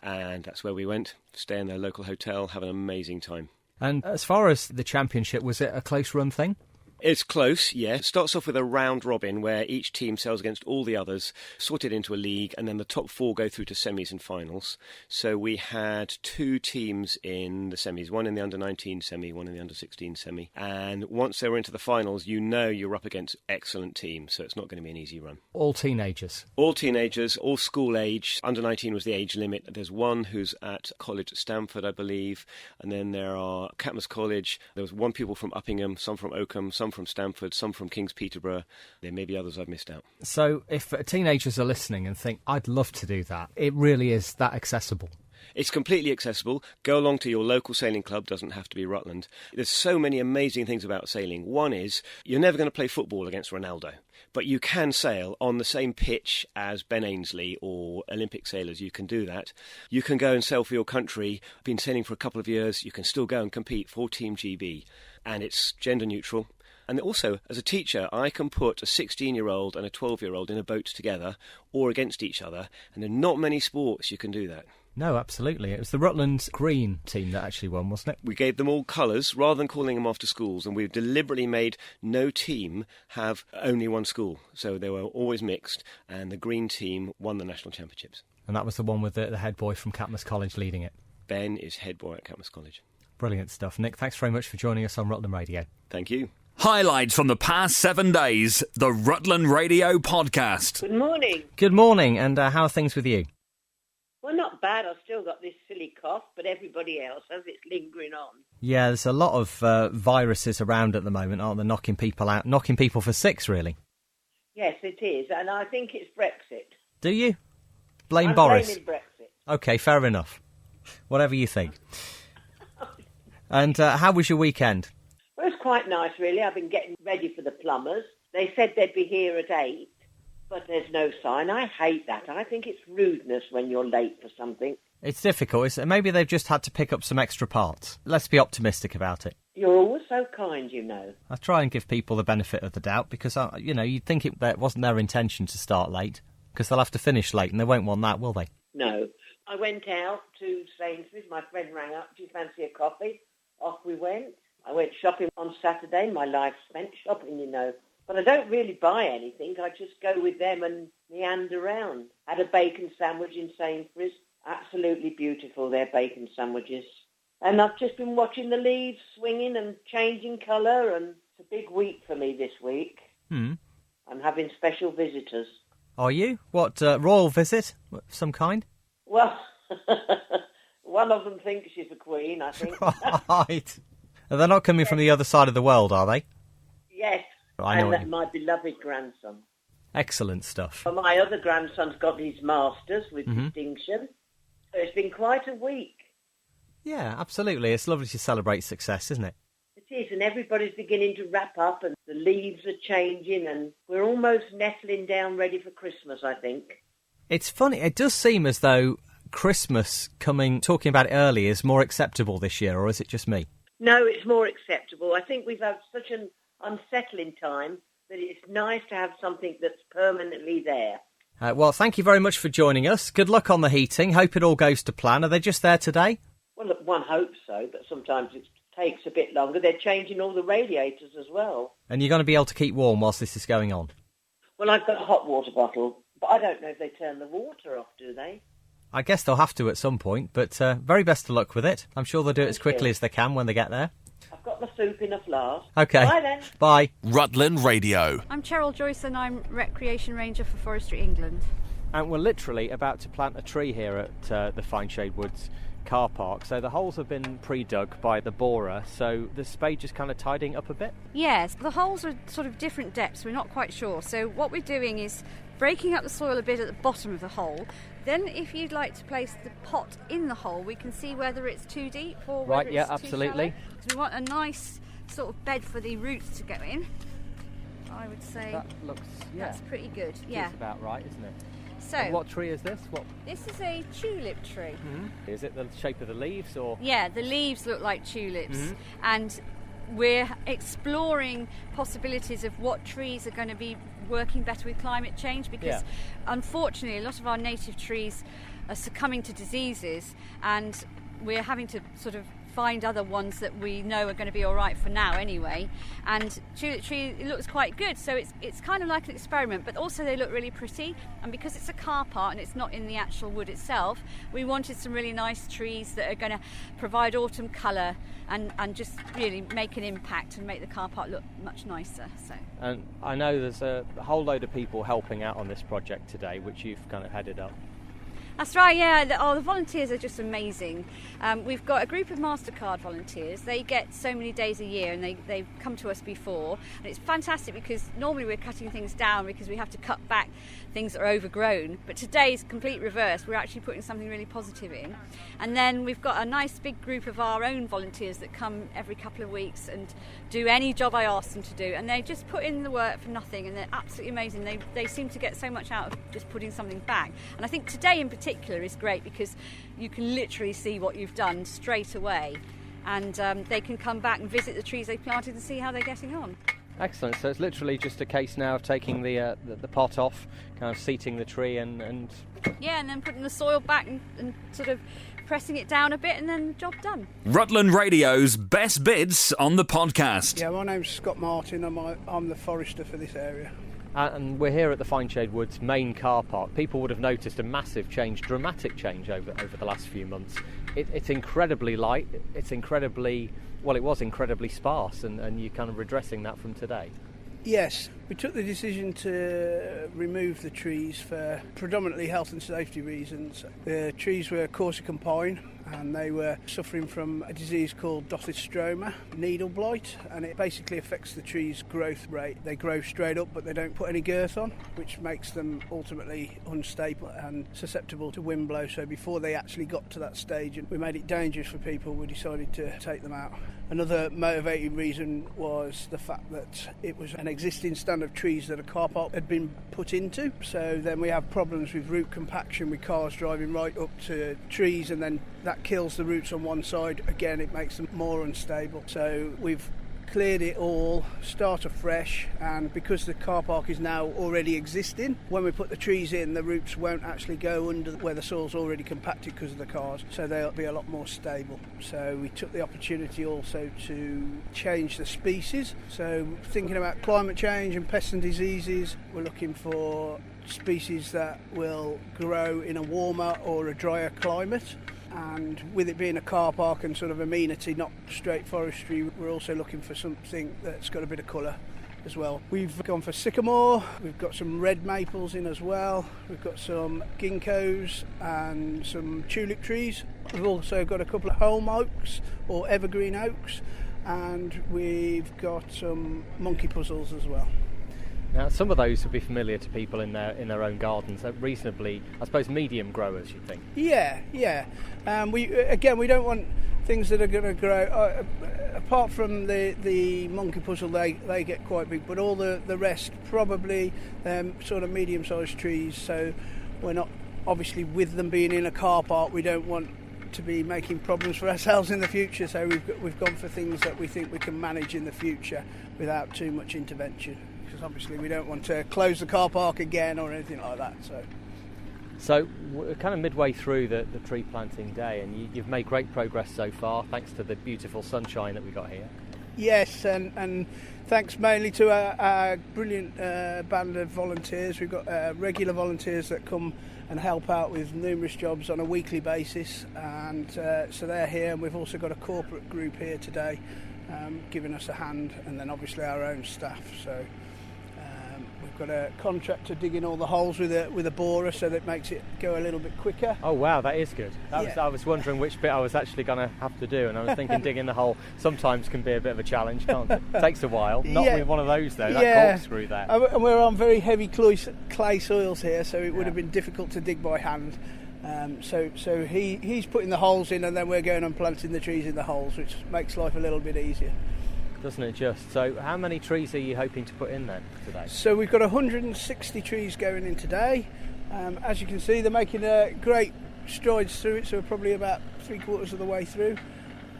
And that's where we went, stay in their local hotel, have an amazing time. And as far as the championship, was it a close-run thing? It's close, yeah. It starts off with a round robin where each team sails against all the others, sorted into a league, and then the top 4 go through to semis and finals. So we had 2 teams in the semis, one in the under-19 semi, one in the under-16 semi. And once they were into the finals, you're up against excellent teams, so it's not going to be an easy run. All teenagers? All teenagers, all school age. Under-19 was the age limit. There's one who's at college at Stamford, I believe, and then there are Catmus College. There was one pupil from Uppingham, some from Oakham, some from Stamford, some from King's Peterborough. There may be others I've missed out. So if teenagers are listening and think, I'd love to do that, it really is that accessible. It's completely accessible. Go along to your local sailing club, doesn't have to be Rutland. There's so many amazing things about sailing. One is, you're never going to play football against Ronaldo, but you can sail on the same pitch as Ben Ainsley or Olympic sailors. You can do that. You can go and sail for your country. Been sailing for a couple of years. You can still go and compete for Team GB. And it's gender neutral. And also, as a teacher, I can put a 16-year-old and a 12-year-old in a boat together or against each other, and there are not many sports you can do that. No, absolutely. It was the Rutland Green team that actually won, wasn't it? We gave them all colours rather than calling them after schools, and we've deliberately made no team have only one school. So they were always mixed, and the Green team won the National Championships. And that was the one with the head boy from Catmus College leading it. Ben is head boy at Catmus College. Brilliant stuff. Nick, thanks very much for joining us on Rutland Radio. Thank you. Highlights from the past 7 days, the Rutland Radio podcast. Good morning. Good morning, and how are things with you? Well, not bad. I've still got this silly cough, but everybody else has. It's lingering on. Yeah, there's a lot of viruses around at the moment, aren't there, knocking people out, knocking people for 6, really? Yes, it is, and I think it's Brexit. Do you? Blame I'm Boris? blaming Brexit. OK, fair enough. Whatever you think. And how was your weekend? Well, it's quite nice, really. I've been getting ready for the plumbers. They said they'd be here at 8, but there's no sign. I hate that. I think it's rudeness when you're late for something. It's difficult. Maybe they've just had to pick up some extra parts. Let's be optimistic about it. You're always so kind, you know. I try and give people the benefit of the doubt because, you'd think that wasn't their intention to start late because they'll have to finish late and they won't want that, will they? No. I went out to Sainsbury's. My friend rang up. Do you fancy a coffee? Off we went. I went shopping on Saturday. My life's spent shopping, you know. But I don't really buy anything. I just go with them and meander around. Had a bacon sandwich in Sainsbury's. Absolutely beautiful, their bacon sandwiches. And I've just been watching the leaves swinging and changing colour, and it's a big week for me this week. I'm having special visitors. Are you? What, royal visit of some kind? Well, one of them thinks she's a queen, I think. Right. They're not coming from the other side of the world, are they? Yes, I know. and my beloved grandson. Excellent stuff. Well, my other grandson's got his masters with distinction. So it's been quite a week. Yeah, absolutely. It's lovely to celebrate success, isn't it? It is, and everybody's beginning to wrap up, and the leaves are changing, and we're almost nestling down ready for Christmas, I think. It's funny. It does seem as though Christmas talking about it early, is more acceptable this year, or is it just me? No, it's more acceptable. I think we've had such an unsettling time that it's nice to have something that's permanently there. Well, thank you very much for joining us. Good luck on the heating. Hope it all goes to plan. Are they just there today? Well, look, one hopes so, but sometimes it takes a bit longer. They're changing all the radiators as well. And you're going to be able to keep warm whilst this is going on? Well, I've got a hot water bottle, but I don't know if they turn the water off, do they? I guess they'll have to at some point, but very best of luck with it. I'm sure they'll do it as quickly as they can when they get there. I've got my soup in a flask. OK. Bye then. Bye. Rutland Radio. I'm Cheryl Joyce and I'm Recreation Ranger for Forestry England. And we're literally about to plant a tree here at the Fine Shade Woods car park. So the holes have been pre-dug by the borer, so the spade just kind of tidying up a bit? Yes, the holes are sort of different depths, we're not quite sure. So what we're doing is breaking up the soil a bit at the bottom of the hole. Then if you'd like to place the pot in the hole, we can see whether it's too deep or whether it's absolutely. too shallow. So we want a nice sort of bed for the roots to go in. I would say that looks, that's pretty good. Yeah, that's about right, isn't it? So, and what tree is this? This is a tulip tree. Is it the shape of the leaves, or? Yeah, the leaves look like tulips, and we're exploring possibilities of what trees are going to be working better with climate change, because unfortunately a lot of our native trees are succumbing to diseases, and we're having to sort of find other ones that we know are going to be all right for now anyway. And tulip tree, it looks quite good, so it's kind of like an experiment, but also they look really pretty. And because it's a car park and it's not in the actual wood itself, we wanted some really nice trees that are going to provide autumn colour and just really make an impact and make the car park look much nicer. So. And I know there's a whole load of people helping out on this project today, which you've kind of headed up. That's right, yeah. The volunteers are just amazing. We've got a group of MasterCard volunteers. They get so many days a year, and they've come to us before. And it's fantastic because normally we're cutting things down because we have to cut back things that are overgrown. But today's complete reverse. We're actually putting something really positive in. And then we've got a nice big group of our own volunteers that come every couple of weeks and do any job I ask them to do. And they just put in the work for nothing, and they're absolutely amazing. They seem to get so much out of just putting something back. And I think today in particular is great because you can literally see what you've done straight away, and they can come back and visit the trees they planted and see how they're getting on. Excellent. So it's literally just a case now of taking the pot off, kind of seating the tree and then putting the soil back and sort of pressing it down a bit, and then job done. Rutland Radio's best bits on the podcast. Yeah, my name's Scott Martin. I'm the forester for this area. And we're here at the Fine Shade Woods main car park. People would have noticed a massive change, dramatic change over the last few months. It's incredibly light. It was incredibly sparse, and you're kind of redressing that from today. Yes, we took the decision to remove the trees for predominantly health and safety reasons. The trees were Corsican pine, and they were suffering from a disease called Dothystroma, needle blight, and it basically affects the tree's growth rate. They grow straight up, but they don't put any girth on, which makes them ultimately unstable and susceptible to wind blow. So before they actually got to that stage and we made it dangerous for people, we decided to take them out. Another motivating reason was the fact that it was an existing stand of trees that a car park had been put into. So then we have problems with root compaction, with cars driving right up to trees, and then that kills the roots on one side. Again, it makes them more unstable. So we've cleared it all, start afresh, and because the car park is now already existing, when we put the trees in, the roots won't actually go under where the soil's already compacted because of the cars, so they'll be a lot more stable. So we took the opportunity also to change the species. So thinking about climate change and pests and diseases, we're looking for species that will grow in a warmer or a drier climate. and with it being a car park and sort of amenity, not straight forestry, we're also looking for something that's got a bit of colour as well. We've gone for sycamore, we've got some red maples in as well, we've got some ginkgos and some tulip trees. We've also got a couple of holm oaks or evergreen oaks, and we've got some monkey puzzles as well. Now, some of those would be familiar to people in their own gardens. They're reasonably, I suppose, medium growers, you'd think. Yeah. We don't want things that are going to grow. Apart from the monkey puzzle, they get quite big, but all the rest probably sort of medium-sized trees. So we're not, obviously, with them being in a car park, we don't want to be making problems for ourselves in the future. So we've gone for things that we think we can manage in the future without too much intervention. Because obviously we don't want to close the car park again or anything like that. So we're kind of midway through the tree planting day, and you've made great progress so far, thanks to the beautiful sunshine that we got here. Yes, and thanks mainly to our brilliant band of volunteers. We've got regular volunteers that come and help out with numerous jobs on a weekly basis, and so they're here. And we've also got a corporate group here today giving us a hand, and then obviously our own staff. So we've got a contractor digging all the holes with a borer, so that makes it go a little bit quicker. Oh wow, that is good. I was wondering which bit I was actually going to have to do, and I was thinking digging the hole sometimes can be a bit of a challenge, can't it? Takes a while. Not with one of those though, that corkscrew there. And we're on very heavy clay soils here, so it would have been difficult to dig by hand. So he's putting the holes in, and then we're going and planting the trees in the holes, which makes life a little bit easier. Doesn't it just? So how many trees are you hoping to put in then today? So we've got 160 trees going in today. As you can see, they're making great strides through it, so we're probably about 3/4 of the way through.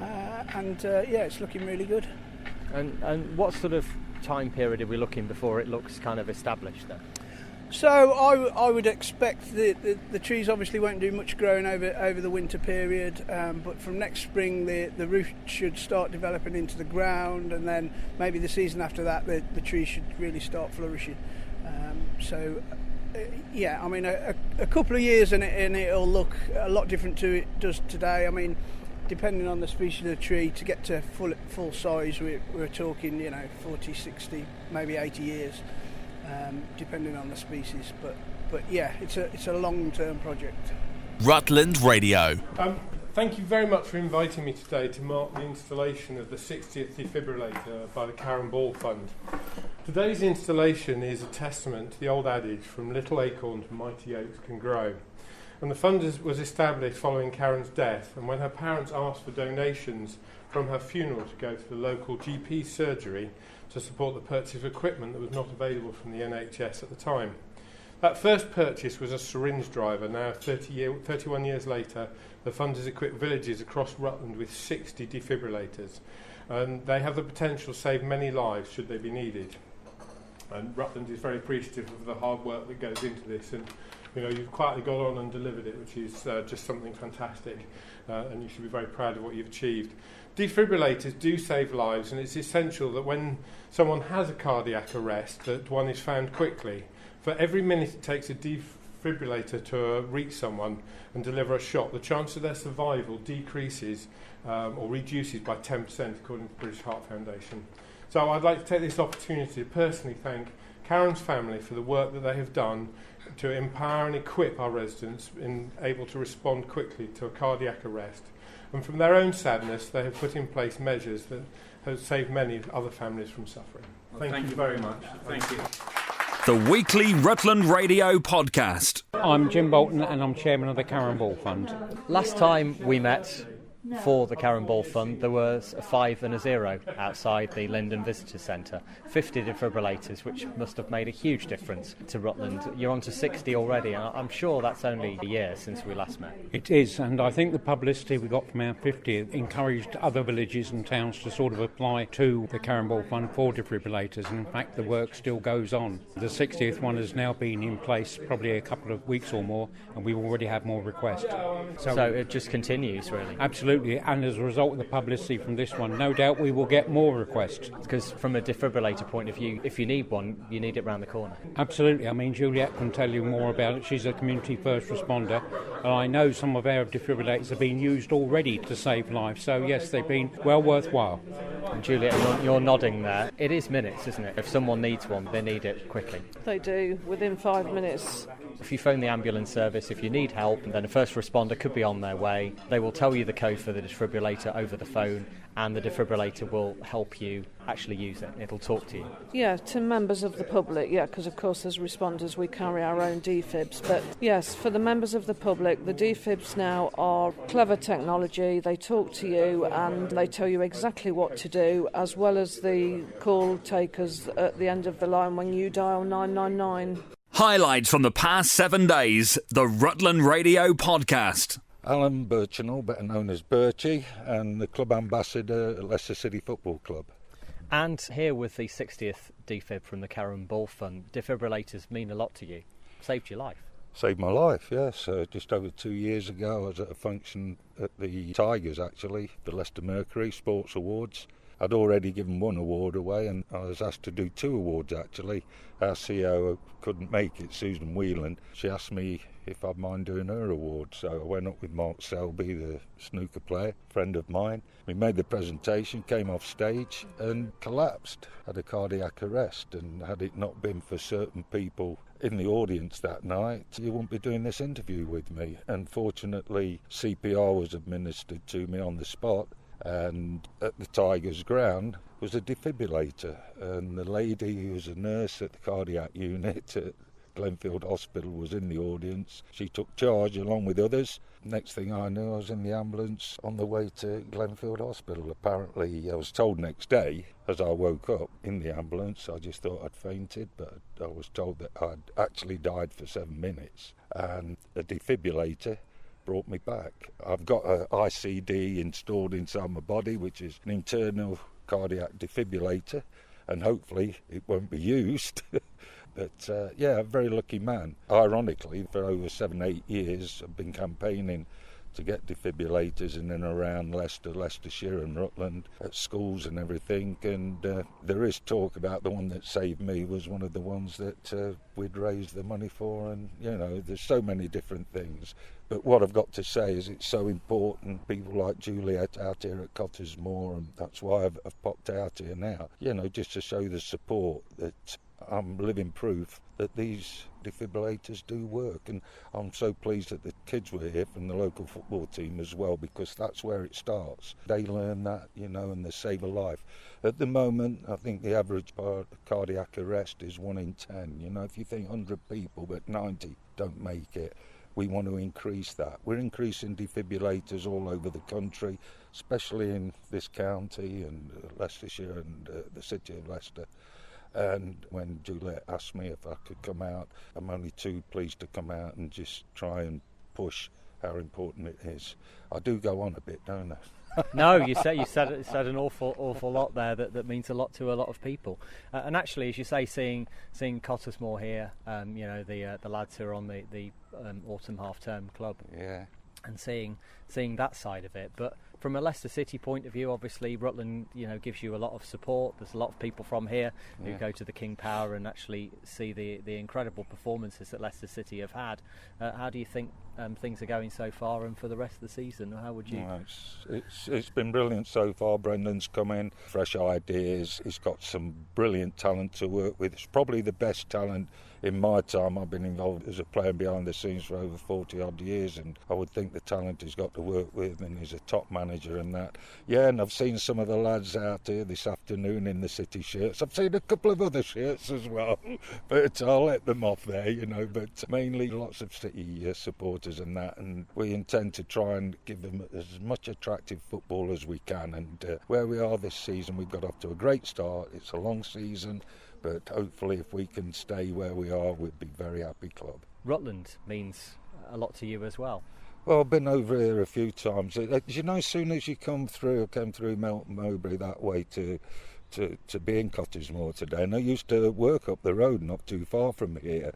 It's looking really good. And what sort of time period are we looking before it looks kind of established then? So I would expect the trees obviously won't do much growing over the winter period, but from next spring the roots should start developing into the ground, and then maybe the season after that the trees should really start flourishing. I mean a couple of years and it'll look a lot different to it does today. I mean, depending on the species of the tree, to get to full size we're talking 40, 60, maybe 80 years. Depending on the species, but yeah, it's a long-term project. Rutland Radio. Thank you very much for inviting me today to mark the installation of the 60th defibrillator by the Karen Ball Fund. Today's installation is a testament to the old adage, from little acorns mighty oaks can grow. And the fund was established following Karen's death, and when her parents asked for donations from her funeral to go to the local GP surgery to support the purchase of equipment that was not available from the NHS at the time. That first purchase was a syringe driver. Now, 31 years later, the fund has equipped villages across Rutland with 60 defibrillators, and they have the potential to save many lives should they be needed. And Rutland is very appreciative of the hard work that goes into this, and you've quietly got on and delivered it, which is just something fantastic, and you should be very proud of what you've achieved. Defibrillators do save lives, and it's essential that when someone has a cardiac arrest that one is found quickly. For every minute it takes a defibrillator to reach someone and deliver a shot, the chance of their survival decreases or reduces by 10%, according to the British Heart Foundation. So I'd like to take this opportunity to personally thank Karen's family for the work that they have done to empower and equip our residents in able to respond quickly to a cardiac arrest. And from their own sadness, they have put in place measures that have saved many other families from suffering. Thank you very much. Thank you. The weekly Rutland Radio podcast. I'm Jim Bolton, and I'm chairman of the Karen Ball Fund. Last time we met for the Karen Ball Fund, there was a 5 and a 0 outside the Linden Visitor Centre. 50 defibrillators, which must have made a huge difference to Rutland. You're on to 60 already, and I'm sure that's only a year since we last met. It is, and I think the publicity we got from our 50 encouraged other villages and towns to sort of apply to the Karen Ball Fund for defibrillators, and in fact the work still goes on. The 60th one has now been in place probably a couple of weeks or more, and we already have more requests. So it just continues, really? Absolutely. Absolutely, and as a result of the publicity from this one, no doubt we will get more requests. Because from a defibrillator point of view, if you need one, you need it round the corner. Absolutely. I mean, Juliet can tell you more about it. She's a community first responder, and I know some of our defibrillators have been used already to save lives. So yes, they've been well worthwhile. And Juliet, you're nodding there. It is minutes, isn't it? If someone needs one, they need it quickly. They do, within 5 minutes. If you phone the ambulance service, if you need help, then a first responder could be on their way. They will tell you the code for the defibrillator over the phone, and the defibrillator will help you actually use it. It'll talk to you. Yeah, to members of the public, because of course as responders we carry our own defibs. But yes, for the members of the public, the defibs now are clever technology. They talk to you and they tell you exactly what to do, as well as the call takers at the end of the line when you dial 999. Highlights from the past 7 days, the Rutland Radio Podcast. Alan Birchinall, better known as Birchie, and the club ambassador at Leicester City Football Club. And here with the 60th defib from the Karen Ball Fund, defibrillators mean a lot to you. Saved your life. Saved my life, yes. Just over 2 years ago, I was at a function at the Tigers, actually, the Leicester Mercury Sports Awards. I'd already given one award away, and I was asked to do 2 awards, actually. Our CEO couldn't make it, Susan Whelan. She asked me if I'd mind doing her award, so I went up with Mark Selby, the snooker player, friend of mine. We made the presentation, came off stage and collapsed, had a cardiac arrest, and had it not been for certain people in the audience that night, you wouldn't be doing this interview with me. Unfortunately, CPR was administered to me on the spot, and at the Tigers ground was a defibrillator, and the lady who was a nurse at the cardiac unit at Glenfield Hospital was in the audience. She took charge along with others. Next thing I knew, I was in the ambulance on the way to Glenfield Hospital. Apparently, I was told next day as I woke up in the ambulance, I just thought I'd fainted, but I was told that I'd actually died for 7 minutes, and a defibrillator brought me back. I've got an ICD installed inside my body, which is an internal cardiac defibrillator, and hopefully it won't be used. But a very lucky man. Ironically, for over 7-8 years, I've been campaigning to get defibrillators in and around Leicester, Leicestershire and Rutland at schools and everything. And there is talk about the one that saved me was one of the ones that we'd raised the money for. And, there's so many different things. But what I've got to say is it's so important. People like Juliet out here at Cottesmore, and that's why I've popped out here now, just to show the support that I'm living proof that these defibrillators do work. And I'm so pleased that the kids were here from the local football team as well, because that's where it starts. They learn that, and they save a life. At the moment, I think the average cardiac arrest is 1 in 10. If you think 100 people but 90 don't make it, we want to increase that. We're increasing defibrillators all over the country, especially in this county and Leicestershire and the city of Leicester. And when Juliet asked me if I could come out, I'm only too pleased to come out and just try and push how important it is. I do go on a bit, don't I? No, you said an awful lot there that means a lot to a lot of people. And actually, as you say, seeing Cottesmore here, the lads who are on the autumn half-term club, and seeing that side of it. But from a Leicester City point of view, obviously Rutland, gives you a lot of support. There's a lot of people from here who go to the King Power and actually see the incredible performances that Leicester City have had. How do you think things are going so far, and for the rest of the season? How would you? It's been brilliant so far. Brendan's come in, fresh ideas. He's got some brilliant talent to work with. It's probably the best talent in my time. I've been involved as a player behind the scenes for over 40 odd years, and I would think the talent he's got to work with, and he's a top manager and that. And I've seen some of the lads out here this afternoon in the City shirts. I've seen a couple of other shirts as well, but I'll let them off there, but mainly lots of City supporters and that, and we intend to try and give them as much attractive football as we can. And where we are this season, we've got off to a great start. It's a long season, but hopefully if we can stay where we are, we'll be a very happy club. Rutland means a lot to you as well. Well, I've been over here a few times. As soon as you come through, I came through Melton Mowbray that way to to be in Cottesmore today, and I used to work up the road not too far from here,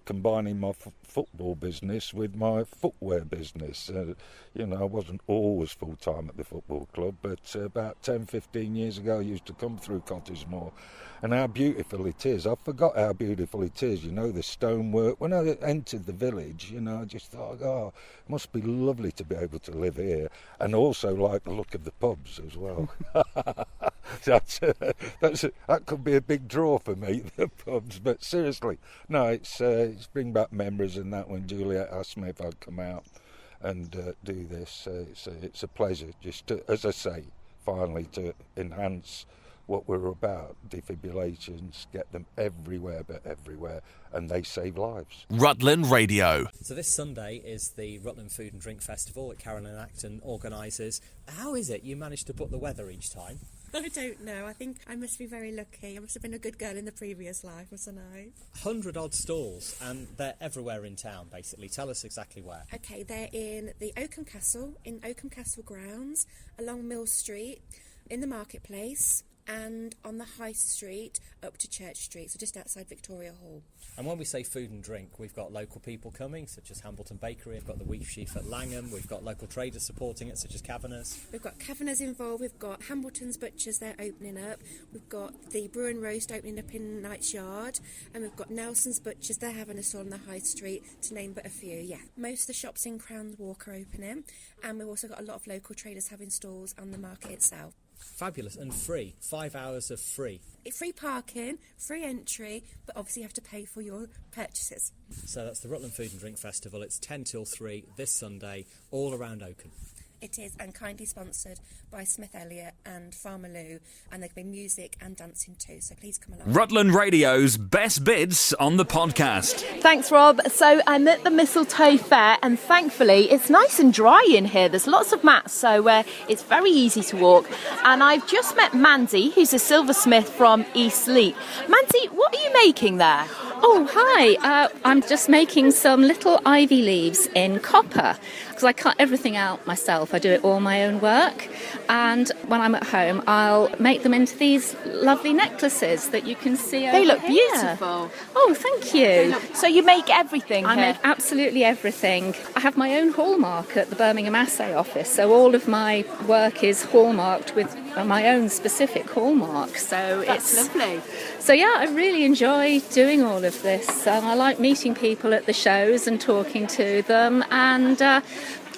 combining my football business with my footwear business. I wasn't always full-time at the football club, but about 10-15 years ago I used to come through Cottesmore, and how beautiful it is. I forgot how beautiful it is, the stonework. When I entered the village, I just thought, oh, it must be lovely to be able to live here, and also like the look of the pubs as well. That could be a big draw for me, the pubs, but seriously, no, it's bring back memories, and that when Juliet asked me if I'd come out and do this, it's a pleasure just to, as I say, finally to enhance what we're about. Defibrillations, get them everywhere, and they save lives. Rutland Radio. So this Sunday is the Rutland Food and Drink Festival that Karen and Acton organises. How is it you managed to put the weather each time? I don't know. I think I must be very lucky. I must have been a good girl in the previous life, mustn't I? 100 odd stalls, and they're everywhere in town, basically. Tell us exactly where. Okay, they're in the Oakham Castle, in Oakham Castle grounds, along Mill Street, in the marketplace, and on the High Street up to Church Street, so just outside Victoria Hall. And when we say food and drink, we've got local people coming, such as Hambleton Bakery, we've got the Wheat Sheaf at Langham, we've got local traders supporting it, such as Kavanagh's. We've got Kavanagh's involved, we've got Hambleton's Butchers, they're opening up, we've got the Brew and Roast opening up in Knight's Yard, and we've got Nelson's Butchers, they're having a stall on the High Street, to name but a few, yeah. Most of the shops in Crowns Walk are opening, and we've also got a lot of local traders having stalls on the market itself. Fabulous, and free. 5 hours of free. Free parking, free entry, but obviously you have to pay for your purchases. So that's the Rutland Food and Drink Festival. It's 10 till 3 this Sunday, all around Oakham. It is, and kindly sponsored by Smith Elliott and Farmer Lou, and there can be music and dancing too, so please come along. Rutland Radio's best bits on the podcast. Thanks, Rob. So I'm at the Mistletoe Fair, and thankfully it's nice and dry in here. There's lots of mats, so it's very easy to walk. And I've just met Mandy, who's a silversmith from East Leek. Mandy, what are you making there? Oh, hi. I'm just making some little ivy leaves in copper because I cut everything out myself. I do it all my own work. And when I'm at home, I'll make them into these lovely necklaces that you can see over here. They look beautiful. Oh, thank you. So you make everything I here? make absolutely everything. I have my own hallmark at the Birmingham Assay Office, so all of my work is hallmarked with my own specific hallmark. So That's lovely. So yeah, I really enjoy doing all of this. I like meeting people at the shows and talking to them, and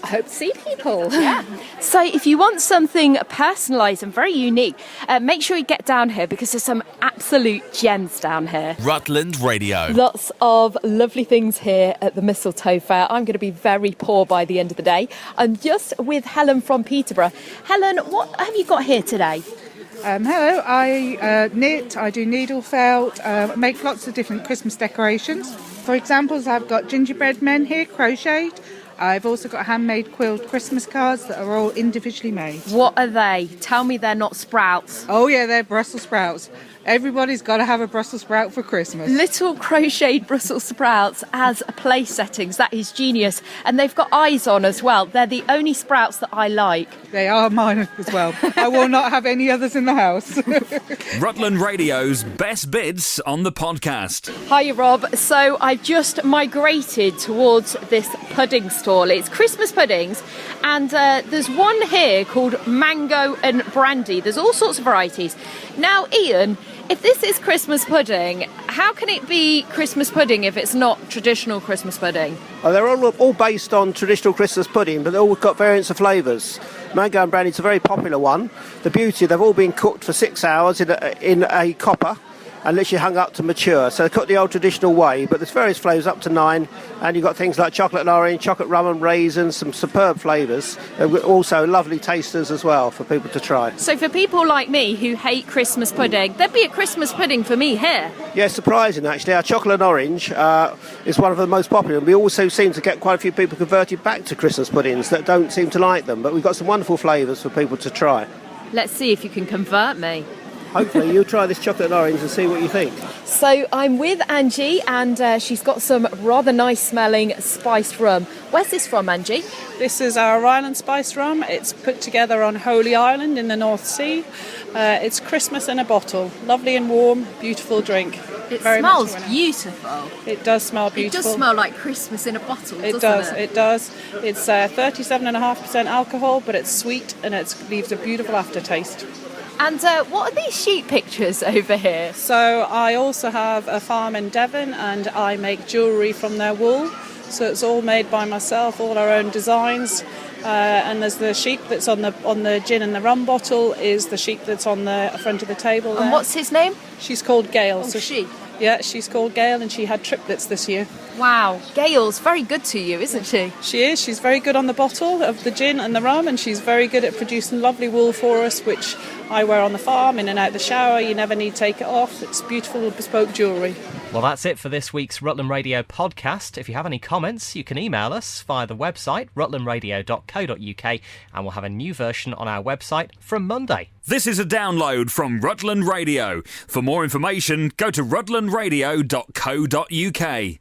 I hope to see people. Yeah. So if you want something personalised and very unique, make sure you get down here because there's some absolute gems down here. Rutland Radio. Lots of lovely things here at the Mistletoe Fair. I'm going to be very poor by the end of the day. I'm just with Helen from Peterborough. Helen, what have you got here today? Hello, I knit, I do needle felt, make lots of different Christmas decorations. For examples, I've got gingerbread men here, crocheted. I've also got handmade quilled Christmas cards that are all individually made. What are they? Tell me they're not sprouts. Oh yeah, they're Brussels sprouts. Everybody's got to have a Brussels sprout for Christmas. Little crocheted Brussels sprouts as place settings. That is genius. And they've got eyes on as well. They're the only sprouts that I like. They are mine as well. I will not have any others in the house. Rutland Radio's best bits on the podcast. Hiya, Rob. So I've just migrated towards this pudding stall. It's Christmas puddings. And there's one here called Mango and Brandy. There's all sorts of varieties. Now, Ian, if this is Christmas pudding, how can it be Christmas pudding if it's not traditional Christmas pudding? They're all based on traditional Christmas pudding, but they've all got variants of flavours. Mango and brandy is a very popular one. The beauty, they've all been cooked for 6 hours in a copper and literally hung up to mature. So they're cooked the old traditional way, but there's various flavours up to 9, and you've got things like chocolate and orange, chocolate rum and raisins, some superb flavours. Also lovely tasters as well for people to try. So for people like me who hate Christmas pudding, there'd be a Christmas pudding for me here. Yeah, surprising actually. Our chocolate and orange is one of the most popular. We also seem to get quite a few people converted back to Christmas puddings that don't seem to like them, but we've got some wonderful flavours for people to try. Let's see if you can convert me. hopefully you'll try this chocolate and orange and see what you think. So I'm with Angie, and she's got some rather nice smelling spiced rum. Where's this from, Angie? This is our Rutland spiced rum. It's put together on Holy Island in the North Sea. It's Christmas in a bottle. Lovely and warm, beautiful drink. It Very smells much beautiful. It does smell beautiful. It does smell like Christmas in a bottle, It doesn't it? It does. It's 37.5% alcohol, but it's sweet and it leaves a beautiful aftertaste. And what are these sheep pictures over here? So I also have a farm in Devon and I make jewellery from their wool. So it's all made by myself, all our own designs. And there's the sheep that's on the gin and the rum bottle is the sheep that's on the front of the table there. And what's his name? She's called Gail. Oh, she? Yeah, she's called Gail and she had triplets this year. Wow, Gail's very good to you, isn't she? She is. She's very good on the bottle of the gin and the rum, and she's very good at producing lovely wool for us, which I wear on the farm, in and out the shower. You never need to take it off. It's beautiful bespoke jewellery. Well, that's it for this week's Rutland Radio podcast. If you have any comments, you can email us via the website, rutlandradio.co.uk, and we'll have a new version on our website from Monday. This is a download from Rutland Radio. For more information, go to rutlandradio.co.uk.